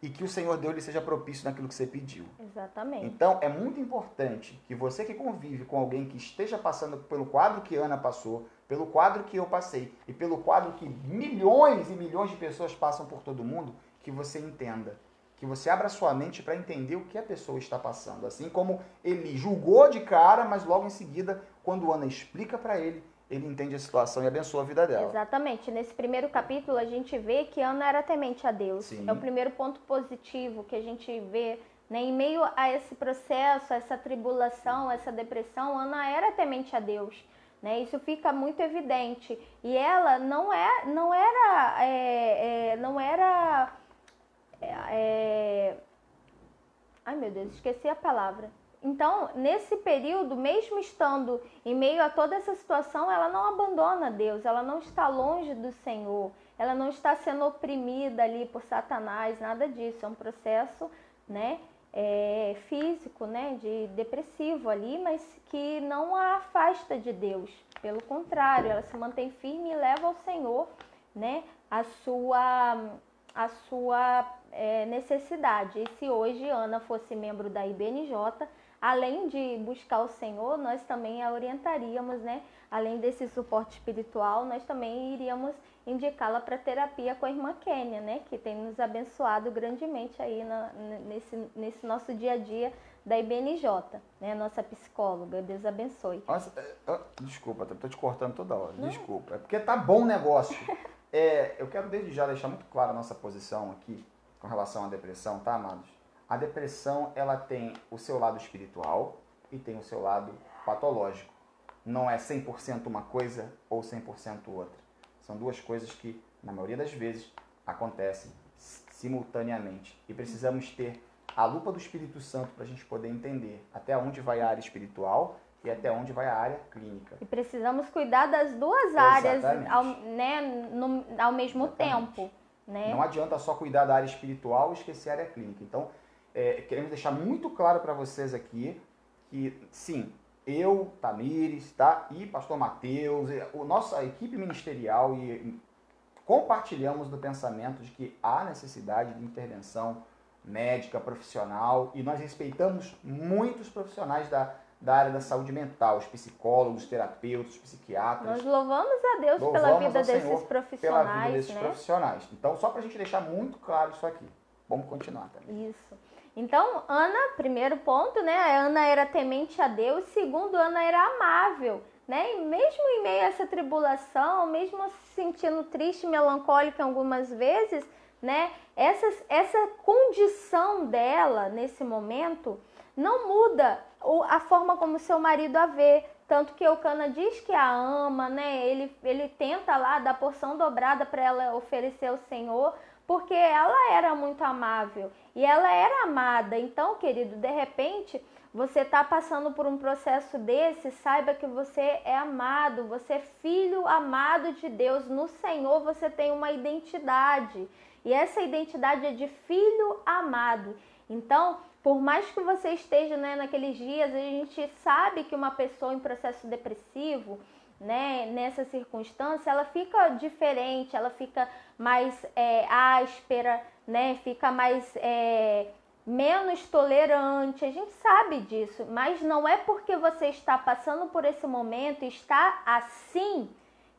e que o Senhor Deus lhe seja propício naquilo que você pediu. Exatamente. Então, é muito importante que você que convive com alguém que esteja passando pelo quadro que Ana passou, pelo quadro que eu passei e pelo quadro que milhões e milhões de pessoas passam por todo mundo, que você entenda. Que você abra sua mente para entender o que a pessoa está passando. Assim como ele julgou de cara, mas logo em seguida, quando Ana explica para ele, ele entende a situação e abençoa a vida dela. Exatamente. Nesse primeiro capítulo, a gente vê que Ana era temente a Deus. Sim. É o primeiro ponto positivo que a gente vê, né? Em meio a esse processo, essa tribulação, essa depressão, Ana era temente a Deus. Né? Isso fica muito evidente. E ela não era ai meu Deus, esqueci a palavra. Então, nesse período, mesmo estando em meio a toda essa situação, ela não abandona Deus, ela não está longe do Senhor, ela não está sendo oprimida ali por Satanás, nada disso. É um processo, né, físico, né, de depressivo ali, mas que não a afasta de Deus. Pelo contrário, ela se mantém firme e leva ao Senhor, né, a sua necessidade. E se hoje Ana fosse membro da IBNJ, além de buscar o Senhor, nós também a orientaríamos, né? Além desse suporte espiritual, nós também iríamos indicá-la para terapia com a irmã Kênia, né? Que tem nos abençoado grandemente aí nesse nosso dia a dia da IBNJ, né? Nossa psicóloga, Deus abençoe. Nossa, desculpa, tô te cortando toda hora, desculpa. É porque tá bom o negócio. Eu quero desde já deixar muito clara a nossa posição aqui com relação à depressão, tá, amados? A depressão, ela tem o seu lado espiritual e tem o seu lado patológico. Não é 100% uma coisa ou 100% outra. São duas coisas que, na maioria das vezes, acontecem simultaneamente. E precisamos ter a lupa do Espírito Santo para a gente poder entender até onde vai a área espiritual e até onde vai a área clínica. E precisamos cuidar das duas áreas, ao mesmo tempo. Né? Não adianta só cuidar da área espiritual e esquecer a área clínica. Então, queremos deixar muito claro para vocês aqui que, sim, eu, Tamires, tá? E pastor Mateus, nossa equipe ministerial, e compartilhamos do pensamento de que há necessidade de intervenção médica, profissional, e nós respeitamos muitos profissionais da área da saúde mental, os psicólogos, terapeutas, psiquiatras. Nós louvamos a Deus pela vida desses profissionais. Então, só para a gente deixar muito claro isso aqui. Vamos continuar também. Isso. Então, Ana, primeiro ponto, né? A Ana era temente a Deus. Segundo, Ana era amável, né? E mesmo em meio a essa tribulação, mesmo se sentindo triste, melancólica algumas vezes, né? Essa condição dela nesse momento não muda a forma como seu marido a vê. Tanto que Eucana diz que a ama, né? Ele tenta lá dar porção dobrada para ela oferecer ao Senhor, porque ela era muito amável e ela era amada. Então, querido, de repente, você está passando por um processo desse, saiba que você é amado, você é filho amado de Deus. No Senhor você tem uma identidade, e essa identidade é de filho amado. Então, por mais que você esteja, né, naqueles dias, a gente sabe que uma pessoa em processo depressivo, né, nessa circunstância, ela fica diferente, ela fica mais áspera, né, fica mais menos tolerante. A gente sabe disso, mas não é porque você está passando por esse momento, está assim,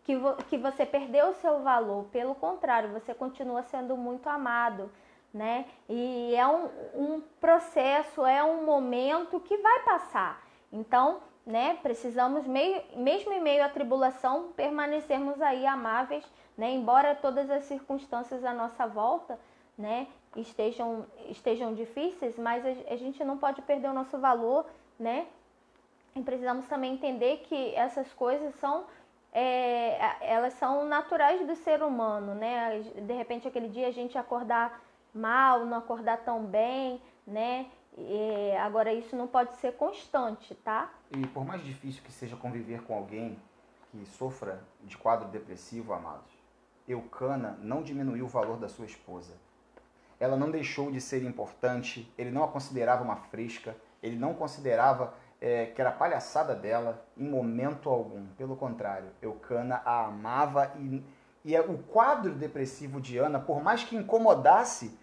que você perdeu o seu valor. Pelo contrário, você continua sendo muito amado, né? E é um processo, é um momento que vai passar. Então, né, precisamos, mesmo em meio à tribulação, permanecermos aí amáveis, né? Embora todas as circunstâncias à nossa volta, né, estejam difíceis, mas a gente não pode perder o nosso valor, né? E precisamos também entender que essas coisas elas são naturais do ser humano, né? De repente, aquele dia a gente acordar mal, não acordar tão bem, né? Agora, isso não pode ser constante, tá? E por mais difícil que seja conviver com alguém que sofra de quadro depressivo, amados, Eucana não diminuiu o valor da sua esposa. Ela não deixou de ser importante, ele não a considerava uma fresca, ele não considerava que era palhaçada dela em momento algum. Pelo contrário, Eucana a amava e o quadro depressivo de Ana, por mais que incomodasse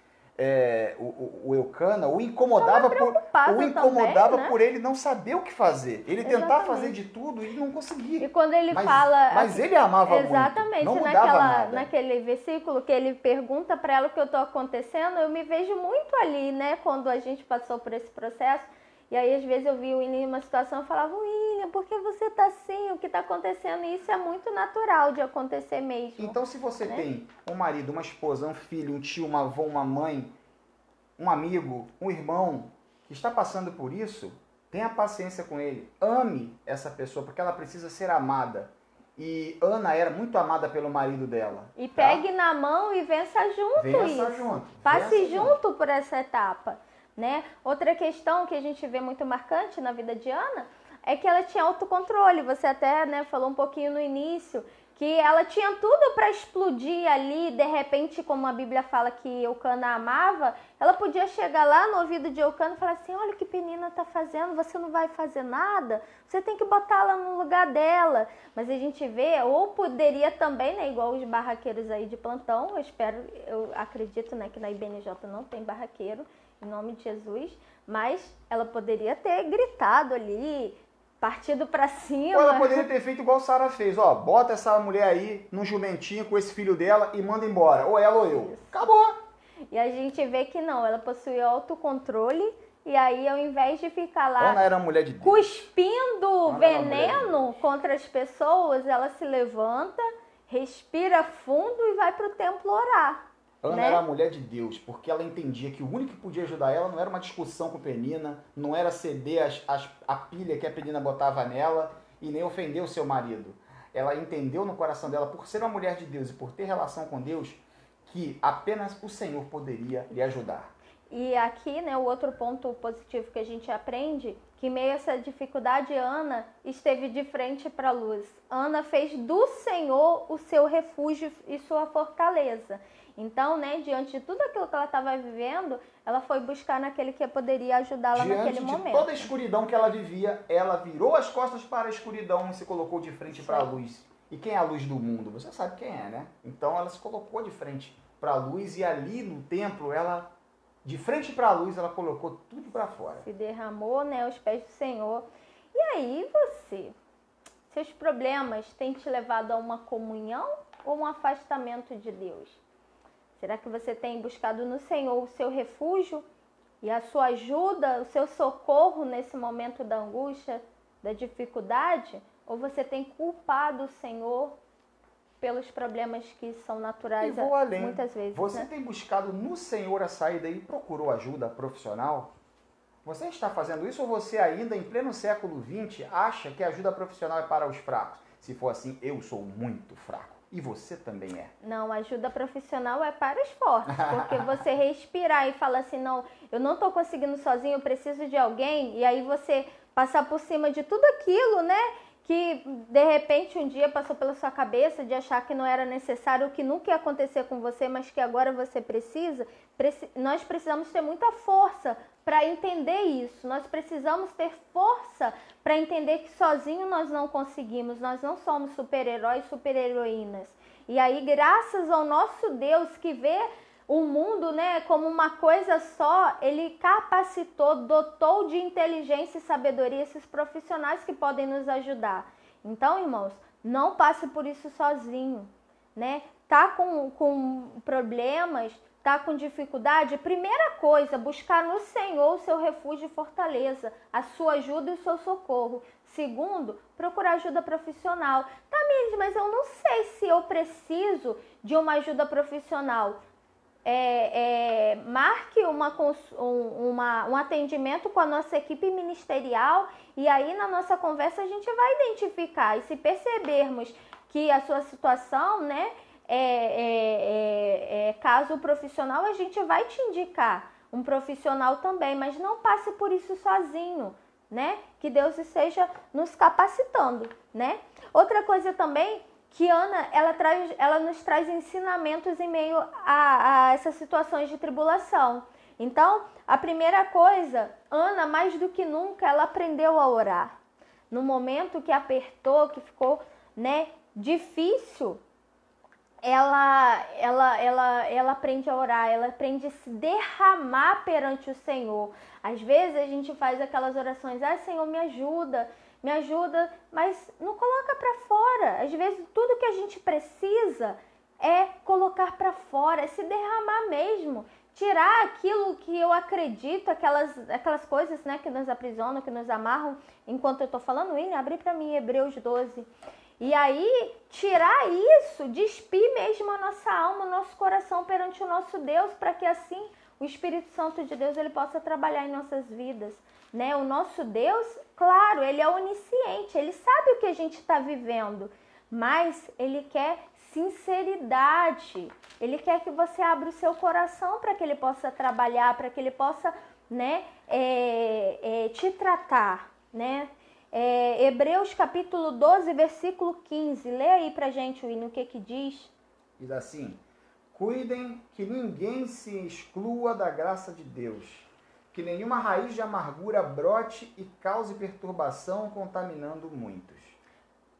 o Eucana, o incomodava também, né? por ele não saber o que fazer. Ele tentar fazer de tudo e não conseguir. E quando ele fala... Mas ele amava exatamente, muito, não mudava nada. Naquele versículo que ele pergunta para ela o que eu estou acontecendo, eu me vejo muito ali, né? Quando a gente passou por esse processo. E aí, às vezes, eu vi o William em uma situação e falava, William, por que você está assim? O que está acontecendo? E isso é muito natural de acontecer mesmo. Então, se você tem um marido, uma esposa, um filho, um tio, uma avó, uma mãe, um amigo, um irmão que está passando por isso, tenha paciência com ele. Ame essa pessoa, porque ela precisa ser amada. E Ana era muito amada pelo marido dela. E pegue na mão e vença junto Passe junto por essa etapa. Né? Outra questão que a gente vê muito marcante na vida de Ana é que ela tinha autocontrole. Você até, né, falou um pouquinho no início que ela tinha tudo para explodir ali. De repente, como a Bíblia fala que Eucana amava, ela podia chegar lá no ouvido de Eucana e falar assim, olha o que Penina está fazendo, você não vai fazer nada, você tem que botá-la no lugar dela. Mas a gente vê, ou poderia também, né, igual os barraqueiros aí de plantão, eu acredito, né, que na IBNJ não tem barraqueiro, em nome de Jesus, mas ela poderia ter gritado ali, partido pra cima. Ou ela poderia ter feito igual Sara fez, ó, bota essa mulher aí num jumentinho com esse filho dela e manda embora, ou ela ou eu. Isso. Acabou. E a gente vê que não, ela possuía autocontrole, e aí ao invés de ficar lá Ana era mulher de Deus, cuspindo veneno contra as pessoas, ela se levanta, respira fundo e vai pro templo orar. Ana era a mulher de Deus, porque ela entendia que o único que podia ajudar ela não era uma discussão com Penina, não era ceder a pilha que a Penina botava nela e nem ofender o seu marido. Ela entendeu no coração dela, por ser uma mulher de Deus e por ter relação com Deus, que apenas o Senhor poderia lhe ajudar. E aqui, né, o outro ponto positivo que a gente aprende, que meio a essa dificuldade, Ana esteve de frente para a luz. Ana fez do Senhor o seu refúgio e sua fortaleza. Então, né, diante de tudo aquilo que ela estava vivendo, ela foi buscar naquele que poderia ajudá-la naquele momento. Diante de toda a escuridão que ela vivia, ela virou as costas para a escuridão e se colocou de frente para a luz. E quem é a luz do mundo? Você sabe quem é, né? Então ela se colocou de frente para a luz e ali no templo, ela, de frente para a luz, ela colocou tudo para fora. Se derramou, né, aos pés do Senhor. E aí você? Seus problemas têm te levado a uma comunhão ou um afastamento de Deus? Será que você tem buscado no Senhor o seu refúgio e a sua ajuda, o seu socorro nesse momento da angústia, da dificuldade? Ou você tem culpado o Senhor pelos problemas que são naturais E vou além. muitas vezes. Você né? tem buscado no Senhor a saída e procurou ajuda profissional? Você está fazendo isso ou você ainda, em pleno século XX, acha que a ajuda profissional é para os fracos? Se for assim, eu sou muito fraco. E você também é. Não, ajuda profissional é para os fortes, porque você respirar e falar assim, não, eu não estou conseguindo sozinho, eu preciso de alguém, e aí você passar por cima de tudo aquilo, né, que de repente um dia passou pela sua cabeça de achar que não era necessário, que nunca ia acontecer com você, mas que agora você precisa, nós precisamos ter muita força para entender isso. Nós precisamos ter força para entender que sozinho nós não conseguimos, nós não somos super-heróis, super-heroínas. E aí, graças ao nosso Deus que vê o mundo, né, como uma coisa só, ele capacitou, dotou de inteligência e sabedoria esses profissionais que podem nos ajudar. Então, irmãos, não passe por isso sozinho, né? Tá com problemas, tá com dificuldade? Primeira coisa, buscar no Senhor o seu refúgio e fortaleza, a sua ajuda e o seu socorro. Segundo, procurar ajuda profissional. Tá, Miriam, mas eu não sei se eu preciso de uma ajuda profissional. Marque um atendimento com a nossa equipe ministerial e aí na nossa conversa a gente vai identificar. E se percebermos que a sua situação, né, caso profissional, a gente vai te indicar um profissional também, mas não passe por isso sozinho, né? Que Deus esteja nos capacitando, né? Outra coisa também que Ana, ela nos traz ensinamentos em meio a essas situações de tribulação. Então, a primeira coisa, Ana, mais do que nunca, ela aprendeu a orar. No momento que apertou, que ficou, né, difícil, ela aprende a orar, ela aprende a se derramar perante o Senhor. Às vezes a gente faz aquelas orações, Senhor, me ajuda, mas não coloca para fora. Às vezes tudo que a gente precisa é colocar para fora, é se derramar mesmo, tirar aquilo que eu acredito, aquelas coisas, né, que nos aprisionam, que nos amarram. Enquanto eu estou falando, William, abre para mim Hebreus 12. E aí, tirar isso, despir mesmo a nossa alma, o nosso coração perante o nosso Deus, para que assim o Espírito Santo de Deus ele possa trabalhar em nossas vidas, né? O nosso Deus, claro, ele é onisciente, ele sabe o que a gente está vivendo, mas ele quer sinceridade, ele quer que você abra o seu coração para que ele possa trabalhar, para que ele possa, né, te tratar, né? Hebreus capítulo 12, versículo 15. Lê aí pra gente, William, o que que diz. Diz assim: cuidem que ninguém se exclua da graça de Deus, que nenhuma raiz de amargura brote e cause perturbação, contaminando muitos.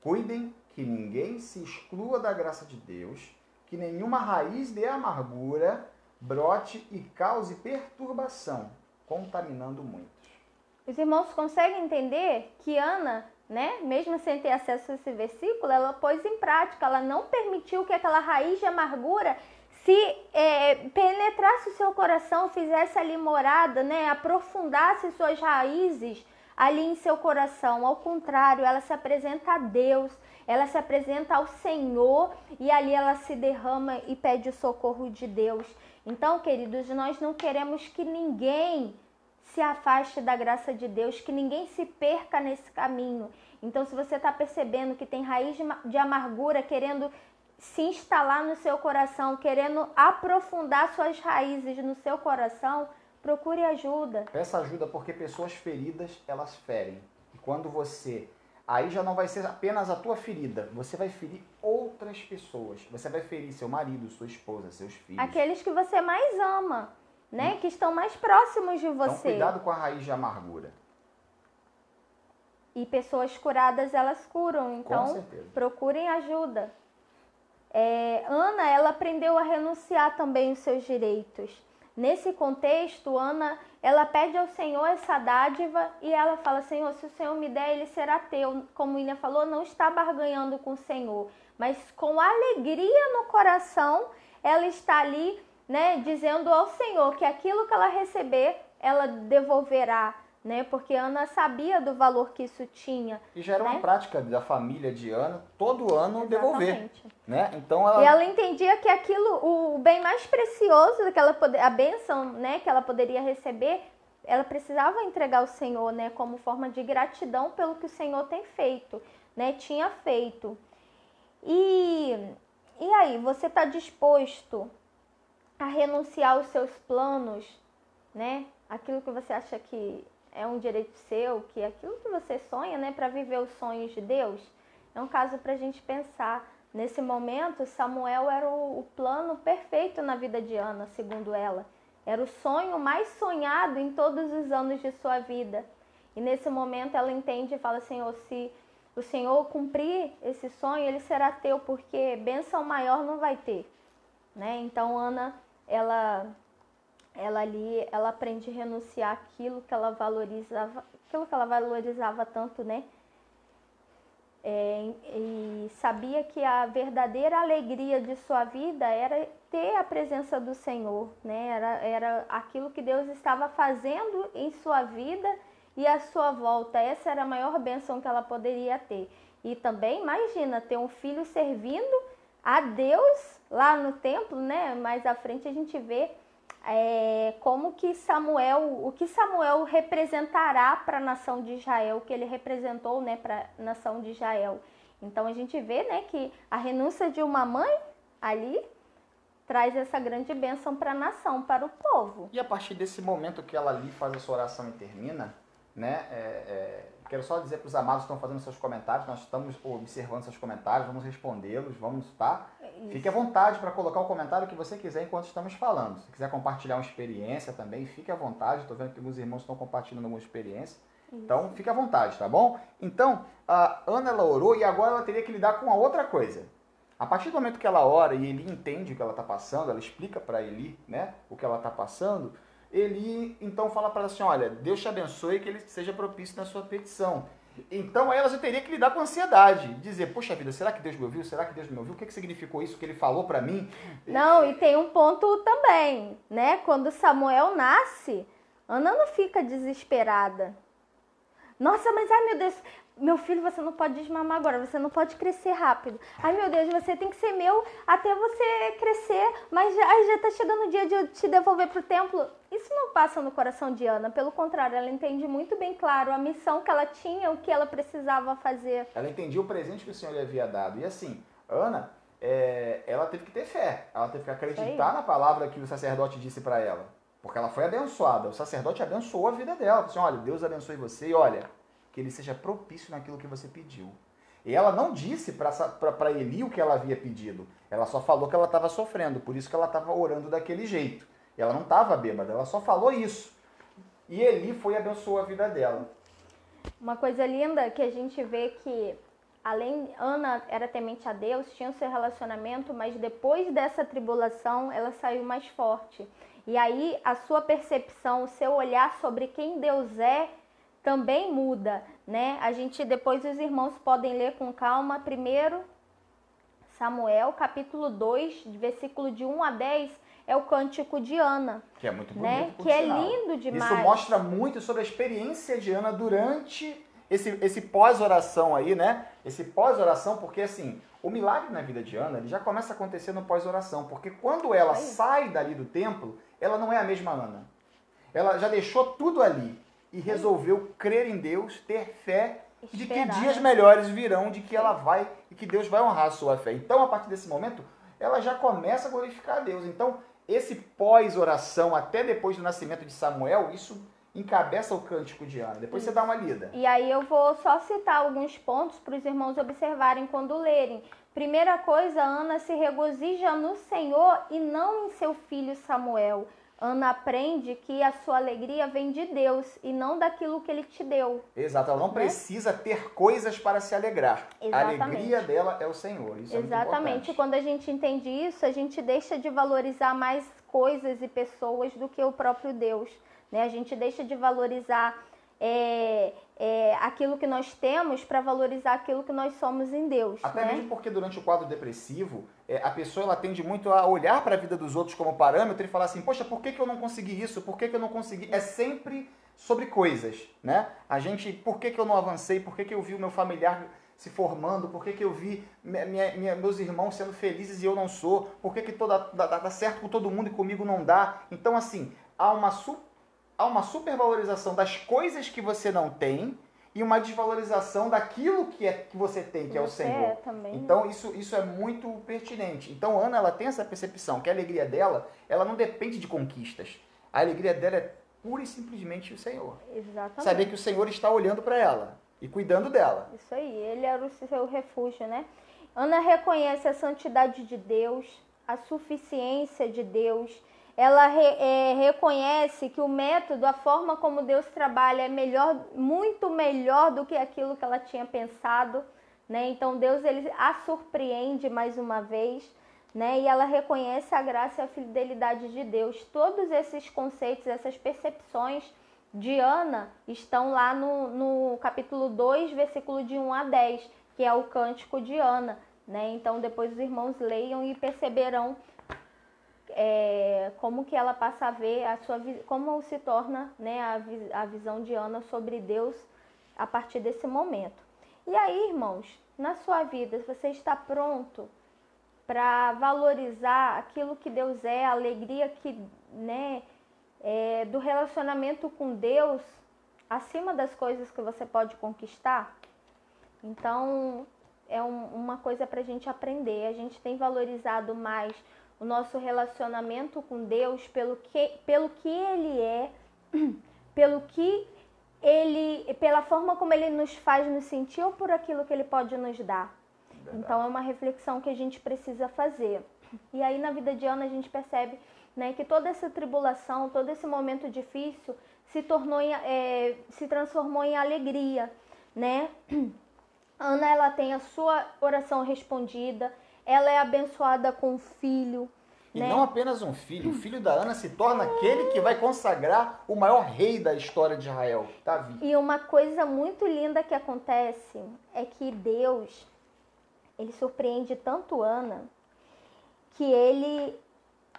Cuidem que ninguém se exclua da graça de Deus, que nenhuma raiz de amargura brote e cause perturbação, contaminando muitos. Os irmãos conseguem entender que Ana, né, mesmo sem ter acesso a esse versículo, ela pôs em prática, ela não permitiu que aquela raiz de amargura se penetrasse o seu coração, fizesse ali morada, né, aprofundasse suas raízes ali em seu coração. Ao contrário, ela se apresenta a Deus, ela se apresenta ao Senhor e ali ela se derrama e pede o socorro de Deus. Então, queridos, nós não queremos que ninguém se afaste da graça de Deus, que ninguém se perca nesse caminho. Então, se você está percebendo que tem raiz de amargura querendo se instalar no seu coração, querendo aprofundar suas raízes no seu coração, procure ajuda. Peça ajuda, porque pessoas feridas, elas ferem. E quando você... Aí já não vai ser apenas a tua ferida, você vai ferir outras pessoas. Você vai ferir seu marido, sua esposa, seus filhos. Aqueles que você mais ama, né? Que estão mais próximos de você. Então, cuidado com a raiz de amargura. E pessoas curadas, elas curam. Então, com certeza, procurem ajuda. Ana, ela aprendeu a renunciar também os seus direitos. Nesse contexto, Ana, ela pede ao Senhor essa dádiva e ela fala, Senhor, se o Senhor me der, ele será teu. Como William falou, não está barganhando com o Senhor, mas com alegria no coração, ela está ali, né, dizendo ao Senhor que aquilo que ela receber, ela devolverá, né? Porque Ana sabia do valor que isso tinha. E já era uma né? prática da família de Ana, todo ano devolver. Exatamente. Né? Então E ela entendia que aquilo, o bem mais precioso, a bênção, né, que ela poderia receber, ela precisava entregar ao Senhor, né, como forma de gratidão pelo que o Senhor tem feito, né, tinha feito. E aí, você está disposto a renunciar aos seus planos, né, aquilo que você acha que é um direito seu, que é aquilo que você sonha, né, para viver os sonhos de Deus? É um caso para a gente pensar. Nesse momento, Samuel era o plano perfeito na vida de Ana, segundo ela. Era o sonho mais sonhado em todos os anos de sua vida. E nesse momento ela entende e fala, Senhor, se o Senhor cumprir esse sonho, ele será teu, porque bênção maior não vai ter. Né? Então Ana, ela aprende a renunciar àquilo que ela valorizava tanto, né? E sabia que a verdadeira alegria de sua vida era ter a presença do Senhor, né? Era aquilo que Deus estava fazendo em sua vida e à sua volta. Essa era a maior bênção que ela poderia ter. E também, imagina, ter um filho servindo a Deus lá no templo, né? Mais à frente a gente vê como que o que Samuel representará para a nação de Israel, o que ele representou, né, para a nação de Israel. Então a gente vê, né, que a renúncia de uma mãe ali traz essa grande bênção para a nação, para o povo. E a partir desse momento que ela ali faz a sua oração e termina, né, quero só dizer para os amados que estão fazendo seus comentários, nós estamos observando seus comentários, vamos respondê-los, tá? Isso. Fique à vontade para colocar o comentário que você quiser enquanto estamos falando. Se quiser compartilhar uma experiência também, fique à vontade. Estou vendo que alguns irmãos estão compartilhando alguma experiência. Isso. Então, fique à vontade, tá bom? Então, a Ana, ela orou e agora ela teria que lidar com a outra coisa. A partir do momento que ela ora e Eli entende o que ela está passando, ela explica para Eli, né, o que ela está passando, Eli então fala para ela assim, olha, Deus te abençoe e que ele seja propício na sua petição. Então ela já teria que lidar com a ansiedade, dizer, poxa vida, será que Deus me ouviu? Será que Deus me ouviu? O que significou isso que ele falou para mim? Não, e tem um ponto também, né? Quando Samuel nasce, Ana não fica desesperada. Nossa, mas ai meu Deus, meu filho, você não pode desmamar agora, você não pode crescer rápido. Ai meu Deus, você tem que ser meu até você crescer, mas já está chegando o dia de eu te devolver para o templo. Isso não passa no coração de Ana, pelo contrário, ela entende muito bem claro a missão que ela tinha, o que ela precisava fazer. Ela entendia o presente que o Senhor lhe havia dado. E assim, Ana, ela teve que ter fé, ela teve que acreditar na palavra que o sacerdote disse para ela. Porque ela foi abençoada, o sacerdote abençoou a vida dela. Falou assim, olha, Deus abençoe você e olha, que ele seja propício naquilo que você pediu. E ela não disse para Eli o que ela havia pedido. Ela só falou que ela estava sofrendo, por isso que ela estava orando daquele jeito. Ela não estava bêbada, ela só falou isso. E Eli foi e abençoou a vida dela. Uma coisa linda que a gente vê que, além, Ana era temente a Deus, tinha o seu relacionamento, mas depois dessa tribulação, ela saiu mais forte. E aí, a sua percepção, o seu olhar sobre quem Deus é, também muda, né? A gente, depois os irmãos podem ler com calma, 1 Samuel, capítulo 2, versículo de 1 a 10, é o cântico de Ana. Que é muito bonito, né? Que é lindo demais. Isso mostra muito sobre a experiência de Ana durante esse pós-oração aí, né? Esse pós-oração, porque assim, o milagre na vida de Ana, ele já começa a acontecer no pós-oração, porque quando ela sai dali do templo, ela não é a mesma Ana. Ela já deixou tudo ali e resolveu crer em Deus, ter fé de que dias melhores virão, de que ela vai e que Deus vai honrar a sua fé. Então, a partir desse momento, ela já começa a glorificar a Deus. Então, esse pós-oração, até depois do nascimento de Samuel, isso encabeça o cântico de Ana. Depois você dá uma lida. E aí eu vou só citar alguns pontos para os irmãos observarem quando lerem. Primeira coisa, Ana se regozija no Senhor e não em seu filho Samuel. Ana aprende que a sua alegria vem de Deus e não daquilo que Ele te deu. Exato, ela não precisa ter coisas para se alegrar. Exatamente. A alegria dela é o Senhor. Isso Exatamente. É muito importante. Quando a gente entende isso, a gente deixa de valorizar mais coisas e pessoas do que o próprio Deus. Né? A gente deixa de valorizar aquilo que nós temos para valorizar aquilo que nós somos em Deus. Até mesmo porque durante o quadro depressivo, a pessoa ela tende muito a olhar para a vida dos outros como parâmetro e falar assim, poxa, por que eu não consegui isso? Por que eu não consegui? É sempre sobre coisas, né? Por que eu não avancei? Por que eu vi o meu familiar se formando? Por que eu vi meus irmãos sendo felizes e eu não sou? Por que dá certo com todo mundo e comigo não dá? Então, assim, há uma supervalorização das coisas que você não tem e uma desvalorização daquilo que você tem, que é o Senhor. Também, então, isso é muito pertinente. Então, Ana, ela tem essa percepção, que a alegria dela, ela não depende de conquistas. A alegria dela é pura e simplesmente o Senhor. Exatamente. Saber que o Senhor está olhando para ela e cuidando dela. Isso aí, ele era o seu refúgio, né? Ana reconhece a santidade de Deus, a suficiência de Deus. Ela reconhece que o método, a forma como Deus trabalha é melhor, muito melhor do que aquilo que ela tinha pensado, né? Então Deus ele a surpreende mais uma vez, né? E ela reconhece a graça e a fidelidade de Deus. Todos esses conceitos, essas percepções de Ana estão lá no capítulo 2, versículo de 1 a 10, que é o cântico de Ana, né? Então depois os irmãos leiam e perceberão como que ela passa a ver como se torna, né, a visão de Ana sobre Deus a partir desse momento. E aí, irmãos, na sua vida, você está pronto para valorizar aquilo que Deus é, a alegria que, né, do relacionamento com Deus acima das coisas que você pode conquistar? Então, é uma coisa para a gente aprender. A gente tem valorizado mais o nosso relacionamento com Deus pelo que Ele é, pela forma como Ele nos faz nos sentir ou por aquilo que Ele pode nos dar. Verdade. Então, é uma reflexão que a gente precisa fazer. E aí, na vida de Ana, a gente percebe, né, que toda essa tribulação, todo esse momento difícil se transformou em alegria, né? Ana, ela tem a sua oração respondida, ela é abençoada com um filho. E né? não apenas um filho, o filho da Ana se torna aquele que vai consagrar o maior rei da história de Israel, Davi. E uma coisa muito linda que acontece é que Deus, ele surpreende tanto Ana, que ele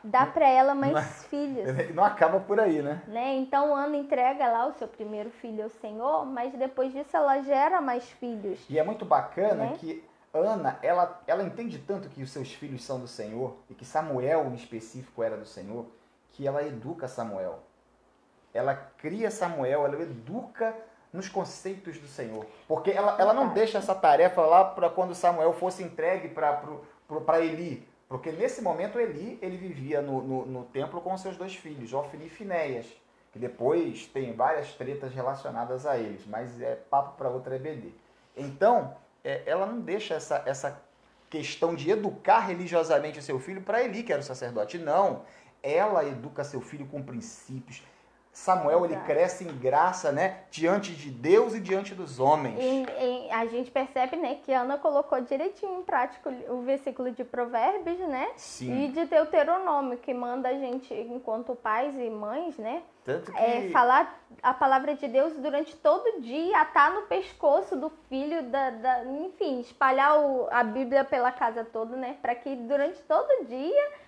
dá para ela mais filhos. Não acaba por aí, né? Então Ana entrega lá o seu primeiro filho ao Senhor, mas depois disso ela gera mais filhos. E é muito bacana que Ana, ela entende tanto que os seus filhos são do Senhor, e que Samuel em específico era do Senhor, que ela educa Samuel. Ela cria Samuel, ela educa nos conceitos do Senhor. Porque ela não deixa essa tarefa lá para quando Samuel fosse entregue para Eli. Porque nesse momento Eli, ele vivia no templo com seus dois filhos, Ofni e Finéias, que depois tem várias tretas relacionadas a eles, mas é papo para outra EBD. Então, ela não deixa essa questão de educar religiosamente o seu filho para Eli, que era o sacerdote. Não, ela educa seu filho com princípios. Samuel, ele cresce em graça, né, diante de Deus e diante dos homens. E a gente percebe, né, que Ana colocou direitinho em prática o versículo de Provérbios, né? Sim. E de Deuteronômio, que manda a gente, enquanto pais e mães, né, tanto que falar a palavra de Deus durante todo o dia, atar no pescoço do filho, enfim, espalhar a Bíblia pela casa toda, né, para que durante todo o dia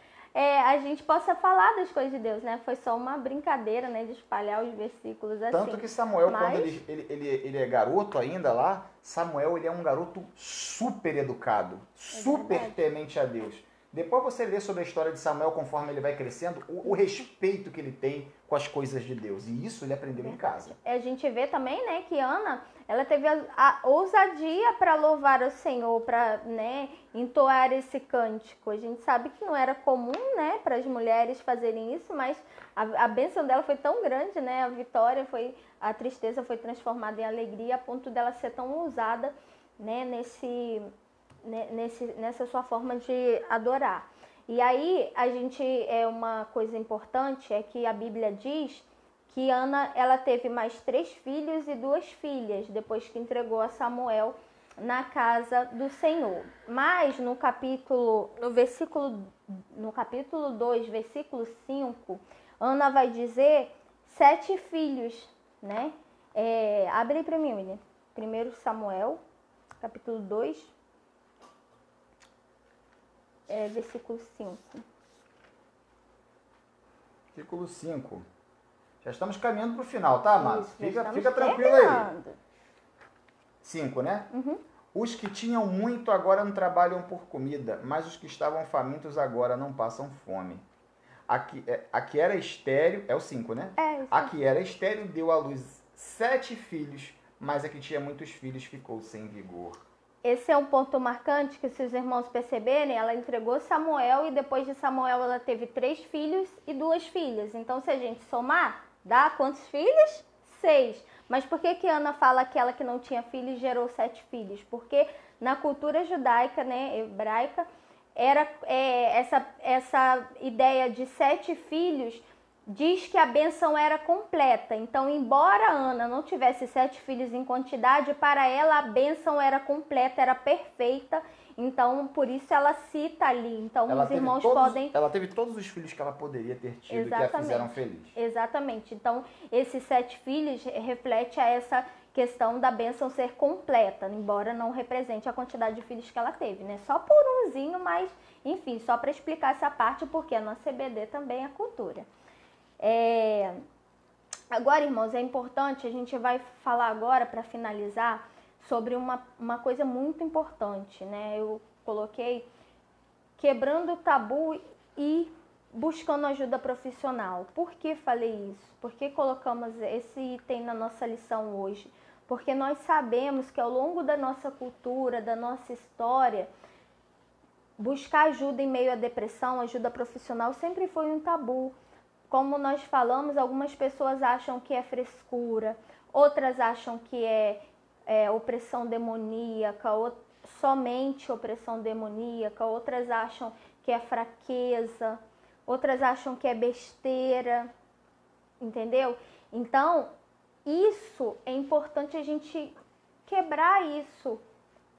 a gente possa falar das coisas de Deus, né? Foi só uma brincadeira, né? De espalhar os versículos assim. Tanto que Samuel, quando ele é garoto ainda lá, Samuel ele é um garoto super educado, super temente a Deus. Depois você lê sobre a história de Samuel conforme ele vai crescendo, o respeito que ele tem com as coisas de Deus. E isso ele aprendeu em casa. A gente vê também, né, que Ana, ela teve a ousadia para louvar o Senhor, para, né, entoar esse cântico. A gente sabe que não era comum, né, para as mulheres fazerem isso, mas a bênção dela foi tão grande, né, a tristeza foi transformada em alegria a ponto dela ser tão ousada, né, nessa sua forma de adorar. E aí, uma coisa importante é que a Bíblia diz que Ana, ela teve mais 3 filhos e 2 filhas, depois que entregou a Samuel na casa do Senhor. Mas no capítulo 2, versículo 5, Ana vai dizer 7 filhos, né? Abre aí para mim, William. 1 Samuel, capítulo 2. versículo 5. Versículo 5. Já estamos caminhando para o final, tá, amado? Isso, Fica tranquilo aí. 5, né? Uhum. Os que tinham muito agora não trabalham por comida, mas os que estavam famintos agora não passam fome. A que era estéril, é o 5, né? Isso. A que era estéril deu à luz 7 filhos, mas a que tinha muitos filhos ficou sem vigor. Esse é um ponto marcante que, se os irmãos perceberem, ela entregou Samuel e depois de Samuel ela teve 3 filhos e 2 filhas. Então, se a gente somar, dá quantos filhos? 6. Mas por que Ana fala que ela que não tinha filhos gerou 7 filhos? Porque na cultura judaica, né, hebraica, era essa ideia de 7 filhos diz que a bênção era completa. Então, embora Ana não tivesse 7 filhos em quantidade, para ela a bênção era completa, era perfeita. Então, por isso ela cita ali. Então, os irmãos podem... Ela teve todos os filhos que ela poderia ter tido. Exatamente. Que a fizeram feliz. Exatamente. Então, esses 7 filhos reflete a essa questão da bênção ser completa, embora não represente a quantidade de filhos que ela teve, né? Só por umzinho, mas, enfim, só para explicar essa parte, porque a nossa CBD também é cultura. Agora, irmãos, é importante, a gente vai falar agora, para finalizar, sobre uma coisa muito importante, né? Eu coloquei quebrando o tabu e buscando ajuda profissional. Por que falei isso? Por que colocamos esse item na nossa lição hoje? Porque nós sabemos que ao longo da nossa cultura, da nossa história, buscar ajuda em meio à depressão, ajuda profissional, sempre foi um tabu. Como nós falamos, algumas pessoas acham que é frescura, outras acham que é opressão demoníaca, somente opressão demoníaca, outras acham que é fraqueza, outras acham que é besteira, entendeu? Então, isso é importante a gente quebrar isso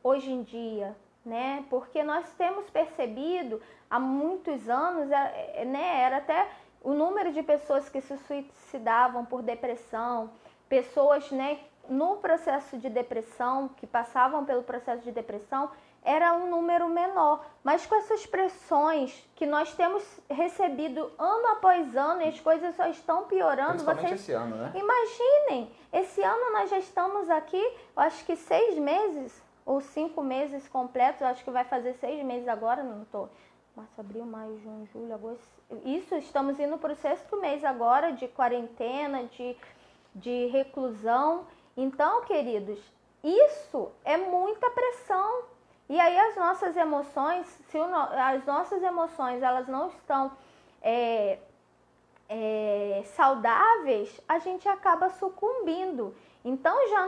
hoje em dia, né? Porque nós temos percebido há muitos anos, né, era até o número de pessoas que se suicidavam por depressão, pessoas, né, no processo de depressão, que passavam pelo processo de depressão, era um número menor. Mas com essas pressões que nós temos recebido ano após ano e as coisas só estão piorando. Principalmente esse ano, né? Imaginem, esse ano nós já estamos aqui, eu acho que 6 meses ou 5 meses completos, eu acho que vai fazer 6 meses agora, não estou... Março, abril, maio, junho, julho, agosto... Isso, estamos indo para o 6º mês agora de quarentena, de reclusão. Então, queridos, isso é muita pressão. E aí as nossas emoções, se as nossas emoções elas não estão saudáveis, a gente acaba sucumbindo. Então já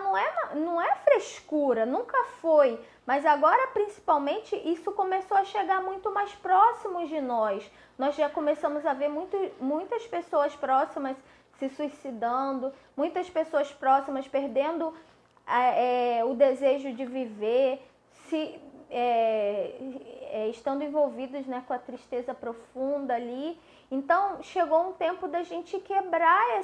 não é frescura, nunca foi. Mas agora, principalmente, isso começou a chegar muito mais próximos de nós. Nós já começamos a ver muitas pessoas próximas se suicidando, muitas pessoas próximas perdendo o desejo de viver, estando envolvidos, né, com a tristeza profunda ali. Então, chegou um tempo da gente quebrar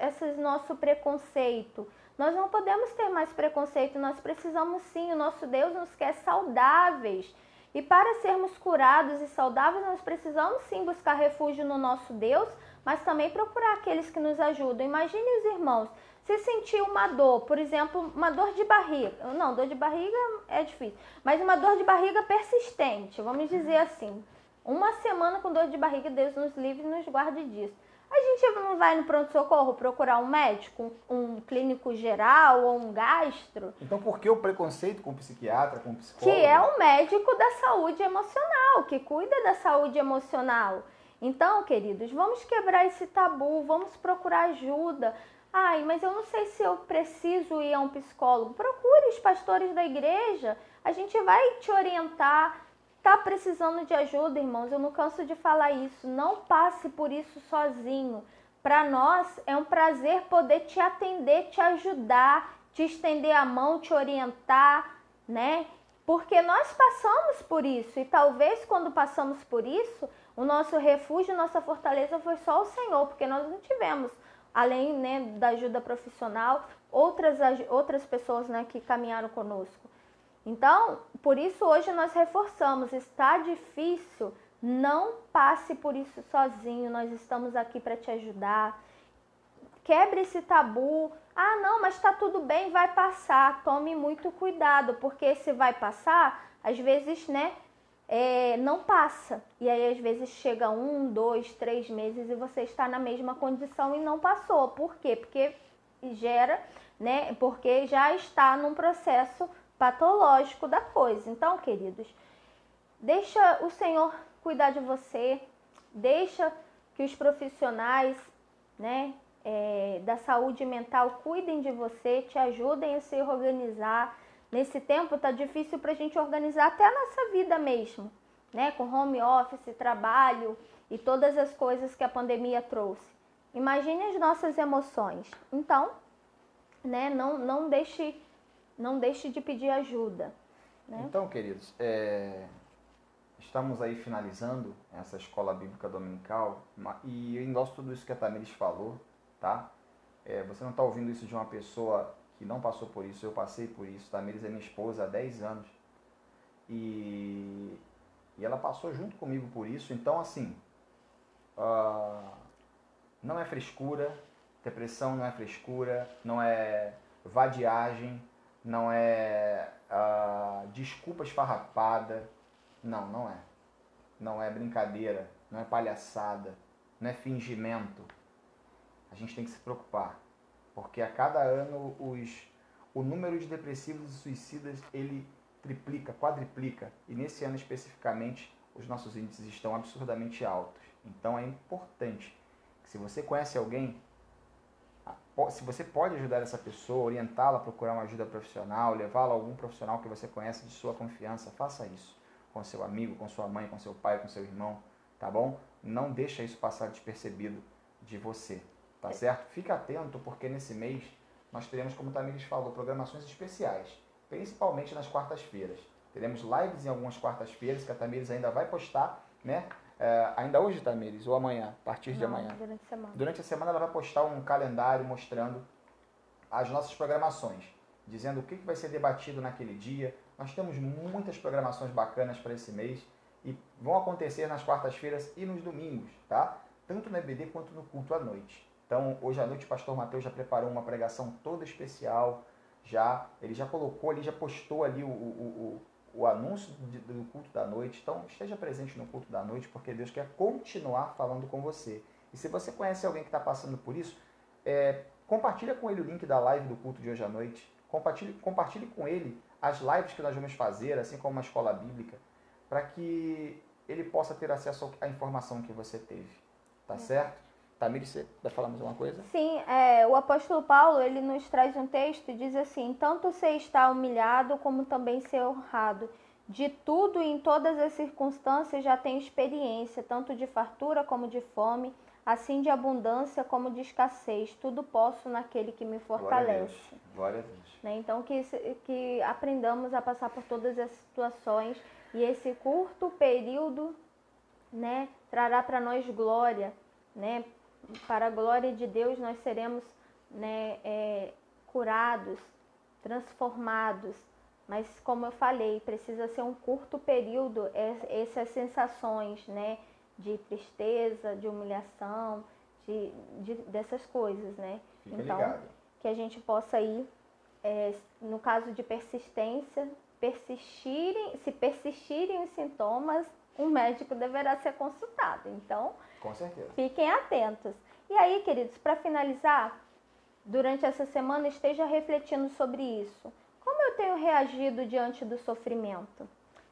esses nosso preconceito. Nós não podemos ter mais preconceito, nós precisamos sim, o nosso Deus nos quer saudáveis. E para sermos curados e saudáveis, nós precisamos sim buscar refúgio no nosso Deus, mas também procurar aqueles que nos ajudam. Imagine os irmãos, se sentir uma dor, por exemplo, uma dor de barriga. Não, dor de barriga é difícil, mas uma dor de barriga persistente, vamos dizer assim. Uma semana com dor de barriga, Deus nos livre e nos guarde disso. A gente não vai no pronto-socorro procurar um médico, um clínico geral ou um gastro? Então por que o preconceito com o psiquiatra, com o psicólogo? Que é o médico da saúde emocional, que cuida da saúde emocional. Então, queridos, vamos quebrar esse tabu, vamos procurar ajuda. Ai, mas eu não sei se eu preciso ir a um psicólogo. Procure os pastores da igreja, a gente vai te orientar. Tá precisando de ajuda, irmãos? Eu não canso de falar isso. Não passe por isso sozinho. Para nós é um prazer poder te atender, te ajudar, te estender a mão, te orientar, né? Porque nós passamos por isso e talvez quando passamos por isso, o nosso refúgio, nossa fortaleza foi só o Senhor, porque nós não tivemos, além, né, da ajuda profissional, outras pessoas, né, que caminharam conosco. Então, por isso hoje nós reforçamos, está difícil, não passe por isso sozinho, nós estamos aqui para te ajudar. Quebre esse tabu. Ah, não, mas está tudo bem, vai passar. Tome muito cuidado, porque se vai passar, às vezes, né, não passa. E aí, às vezes, chega 1, 2, 3 meses e você está na mesma condição e não passou. Por quê? Porque gera, né, porque já está num processo patológico da coisa. Então, queridos, deixa o Senhor cuidar de você, deixa que os profissionais, né, da saúde mental cuidem de você, te ajudem a se organizar. Nesse tempo tá difícil para a gente organizar até a nossa vida mesmo, né, com home office, trabalho e todas as coisas que a pandemia trouxe. Imagine as nossas emoções. Então, né, não deixe de pedir ajuda. Né? Então, queridos, estamos aí finalizando essa escola bíblica dominical e eu endosso tudo isso que a Tamires falou, tá? Você não está ouvindo isso de uma pessoa que não passou por isso, eu passei por isso. Tamires é minha esposa há 10 anos e ela passou junto comigo por isso. Então, assim, não é frescura, depressão não é frescura, não é vadiagem, não é desculpa esfarrapada, não é. Não é brincadeira, não é palhaçada, não é fingimento. A gente tem que se preocupar, porque a cada ano o número de depressivos e suicidas ele triplica, quadriplica, e nesse ano especificamente os nossos índices estão absurdamente altos. Então é importante que se você conhece alguém, se você pode ajudar essa pessoa, orientá-la a procurar uma ajuda profissional, levá-la a algum profissional que você conhece de sua confiança, faça isso com seu amigo, com sua mãe, com seu pai, com seu irmão, tá bom? Não deixa isso passar despercebido de você, tá certo? Fica atento, porque nesse mês nós teremos, como o Tamires falou, programações especiais, principalmente nas quartas-feiras. Teremos lives em algumas quartas-feiras, que a Tamires ainda vai postar, né? Ainda hoje, Tamires, ou amanhã, a partir de amanhã? Durante a semana. Durante a semana ela vai postar um calendário mostrando as nossas programações, dizendo o que vai ser debatido naquele dia. Nós temos muitas programações bacanas para esse mês e vão acontecer nas quartas-feiras e nos domingos, tá? Tanto no EBD quanto no culto à noite. Então, hoje à noite o pastor Mateus já preparou uma pregação toda especial, ele já colocou ali, já postou ali o anúncio do culto da noite. Então, esteja presente no culto da noite, porque Deus quer continuar falando com você. E se você conhece alguém que está passando por isso, compartilha com ele o link da live do culto de hoje à noite. Compartilhe com ele as lives que nós vamos fazer, assim como uma escola bíblica, para que ele possa ter acesso à informação que você teve. Tá certo? Tamires, você vai falar mais alguma coisa? Sim, o apóstolo Paulo, ele nos traz um texto e diz assim: tanto você está humilhado, como também ser honrado. De tudo e em todas as circunstâncias já tenho experiência, tanto de fartura como de fome, assim de abundância como de escassez. Tudo posso naquele que me fortalece. Glória a Deus. Né? Então, que aprendamos a passar por todas as situações e esse curto período, né, trará para nós glória, né? Para a glória de Deus nós seremos, né, curados, transformados. Mas como eu falei, precisa ser um curto período essas sensações, né, de tristeza, de humilhação, dessas coisas, né? Fica então, ligado. Que a gente possa ir, no caso de persistência, se persistirem os sintomas, um médico deverá ser consultado. Então, com certeza, fiquem atentos. E aí, queridos, para finalizar, durante essa semana esteja refletindo sobre isso. Como eu tenho reagido diante do sofrimento?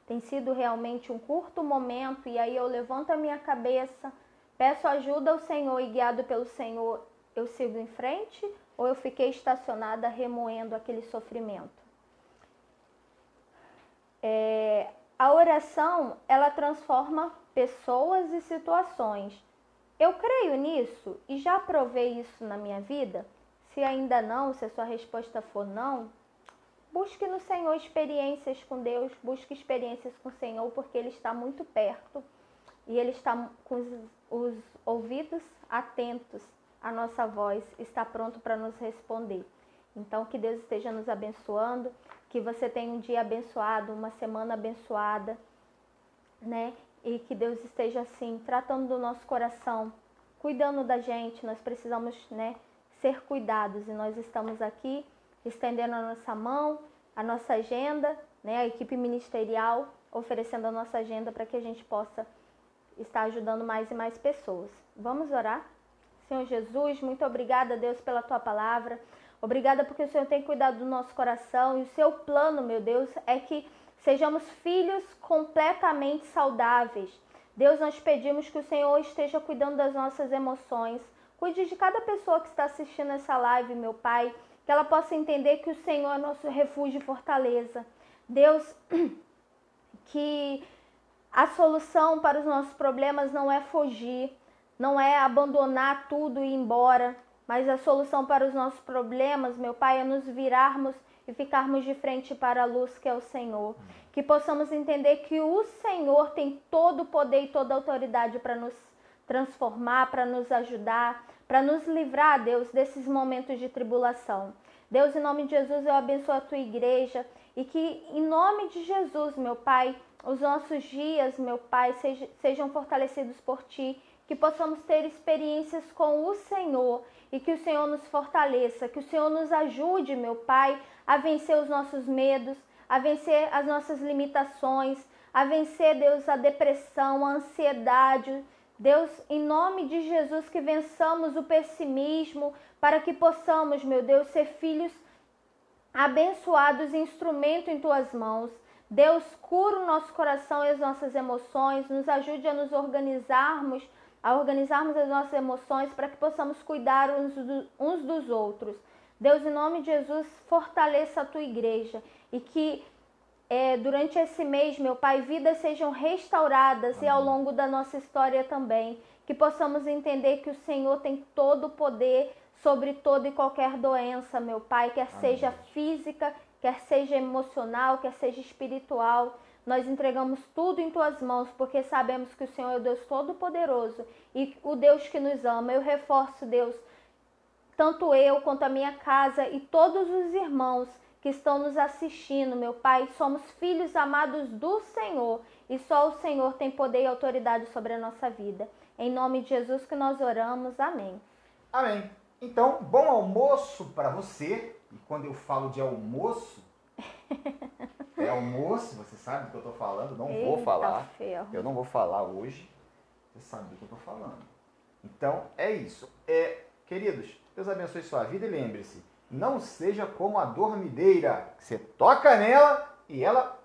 Tem sido realmente um curto momento e aí eu levanto a minha cabeça, peço ajuda ao Senhor e guiado pelo Senhor, eu sigo em frente ou eu fiquei estacionada remoendo aquele sofrimento? A oração, ela transforma pessoas e situações. Eu creio nisso e já provei isso na minha vida? Se ainda não, se a sua resposta for não, busque no Senhor experiências com Deus, busque experiências com o Senhor, porque Ele está muito perto e Ele está com os ouvidos atentos à nossa voz, está pronto para nos responder. Então, que Deus esteja nos abençoando, que você tenha um dia abençoado, uma semana abençoada, né? E que Deus esteja assim, tratando do nosso coração, cuidando da gente. Nós precisamos, né, ser cuidados e nós estamos aqui estendendo a nossa mão, a nossa agenda, né, a equipe ministerial oferecendo a nossa agenda para que a gente possa estar ajudando mais e mais pessoas. Vamos orar? Senhor Jesus, muito obrigada, Deus, pela Tua palavra. Obrigada porque o Senhor tem cuidado do nosso coração e o Seu plano, meu Deus, é que sejamos filhos completamente saudáveis. Deus, nós pedimos que o Senhor esteja cuidando das nossas emoções. Cuide de cada pessoa que está assistindo essa live, meu Pai, que ela possa entender que o Senhor é nosso refúgio e fortaleza. Deus, que a solução para os nossos problemas não é fugir, não é abandonar tudo e ir embora, mas a solução para os nossos problemas, meu Pai, é nos virarmos e ficarmos de frente para a luz que é o Senhor. Que possamos entender que o Senhor tem todo o poder e toda a autoridade para nos transformar, para nos ajudar, para nos livrar, Deus, desses momentos de tribulação. Deus, em nome de Jesus, eu abençoo a Tua igreja e que, em nome de Jesus, meu Pai, os nossos dias, meu Pai, sejam fortalecidos por Ti, que possamos ter experiências com o Senhor e que o Senhor nos fortaleça, que o Senhor nos ajude, meu Pai, a vencer os nossos medos, a vencer as nossas limitações, a vencer, Deus, a depressão, a ansiedade. Deus, em nome de Jesus, que vençamos o pessimismo, para que possamos, meu Deus, ser filhos abençoados, instrumento em Tuas mãos. Deus, cura o nosso coração e as nossas emoções, nos ajude a nos organizarmos as nossas emoções para que possamos cuidar uns dos outros. Deus, em nome de Jesus, fortaleça a Tua igreja e que durante esse mês, meu Pai, vidas sejam restauradas. Amém. E ao longo da nossa história também, que possamos entender que o Senhor tem todo o poder sobre toda e qualquer doença, meu Pai, quer Amém. Seja física, quer seja emocional, quer seja espiritual. Nós entregamos tudo em Tuas mãos, porque sabemos que o Senhor é o Deus Todo-Poderoso e o Deus que nos ama. Eu reforço, Deus, tanto eu quanto a minha casa e todos os irmãos que estão nos assistindo, meu Pai, somos filhos amados do Senhor e só o Senhor tem poder e autoridade sobre a nossa vida. Em nome de Jesus que nós oramos. Amém. Amém. Então, bom almoço para você. E quando eu falo de almoço, é almoço, você sabe do que eu estou falando, não vou falar. Ferro. Eu não vou falar hoje, você sabe do que eu estou falando. Então, é isso. Queridos, Deus abençoe sua vida e lembre-se, não seja como a dormideira, você toca nela e ela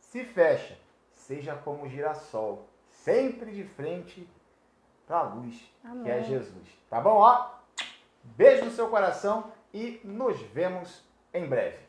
se fecha. Seja como o girassol, sempre de frente para a luz, Amém. Que é Jesus. Tá bom? Ó, beijo no seu coração e nos vemos em breve.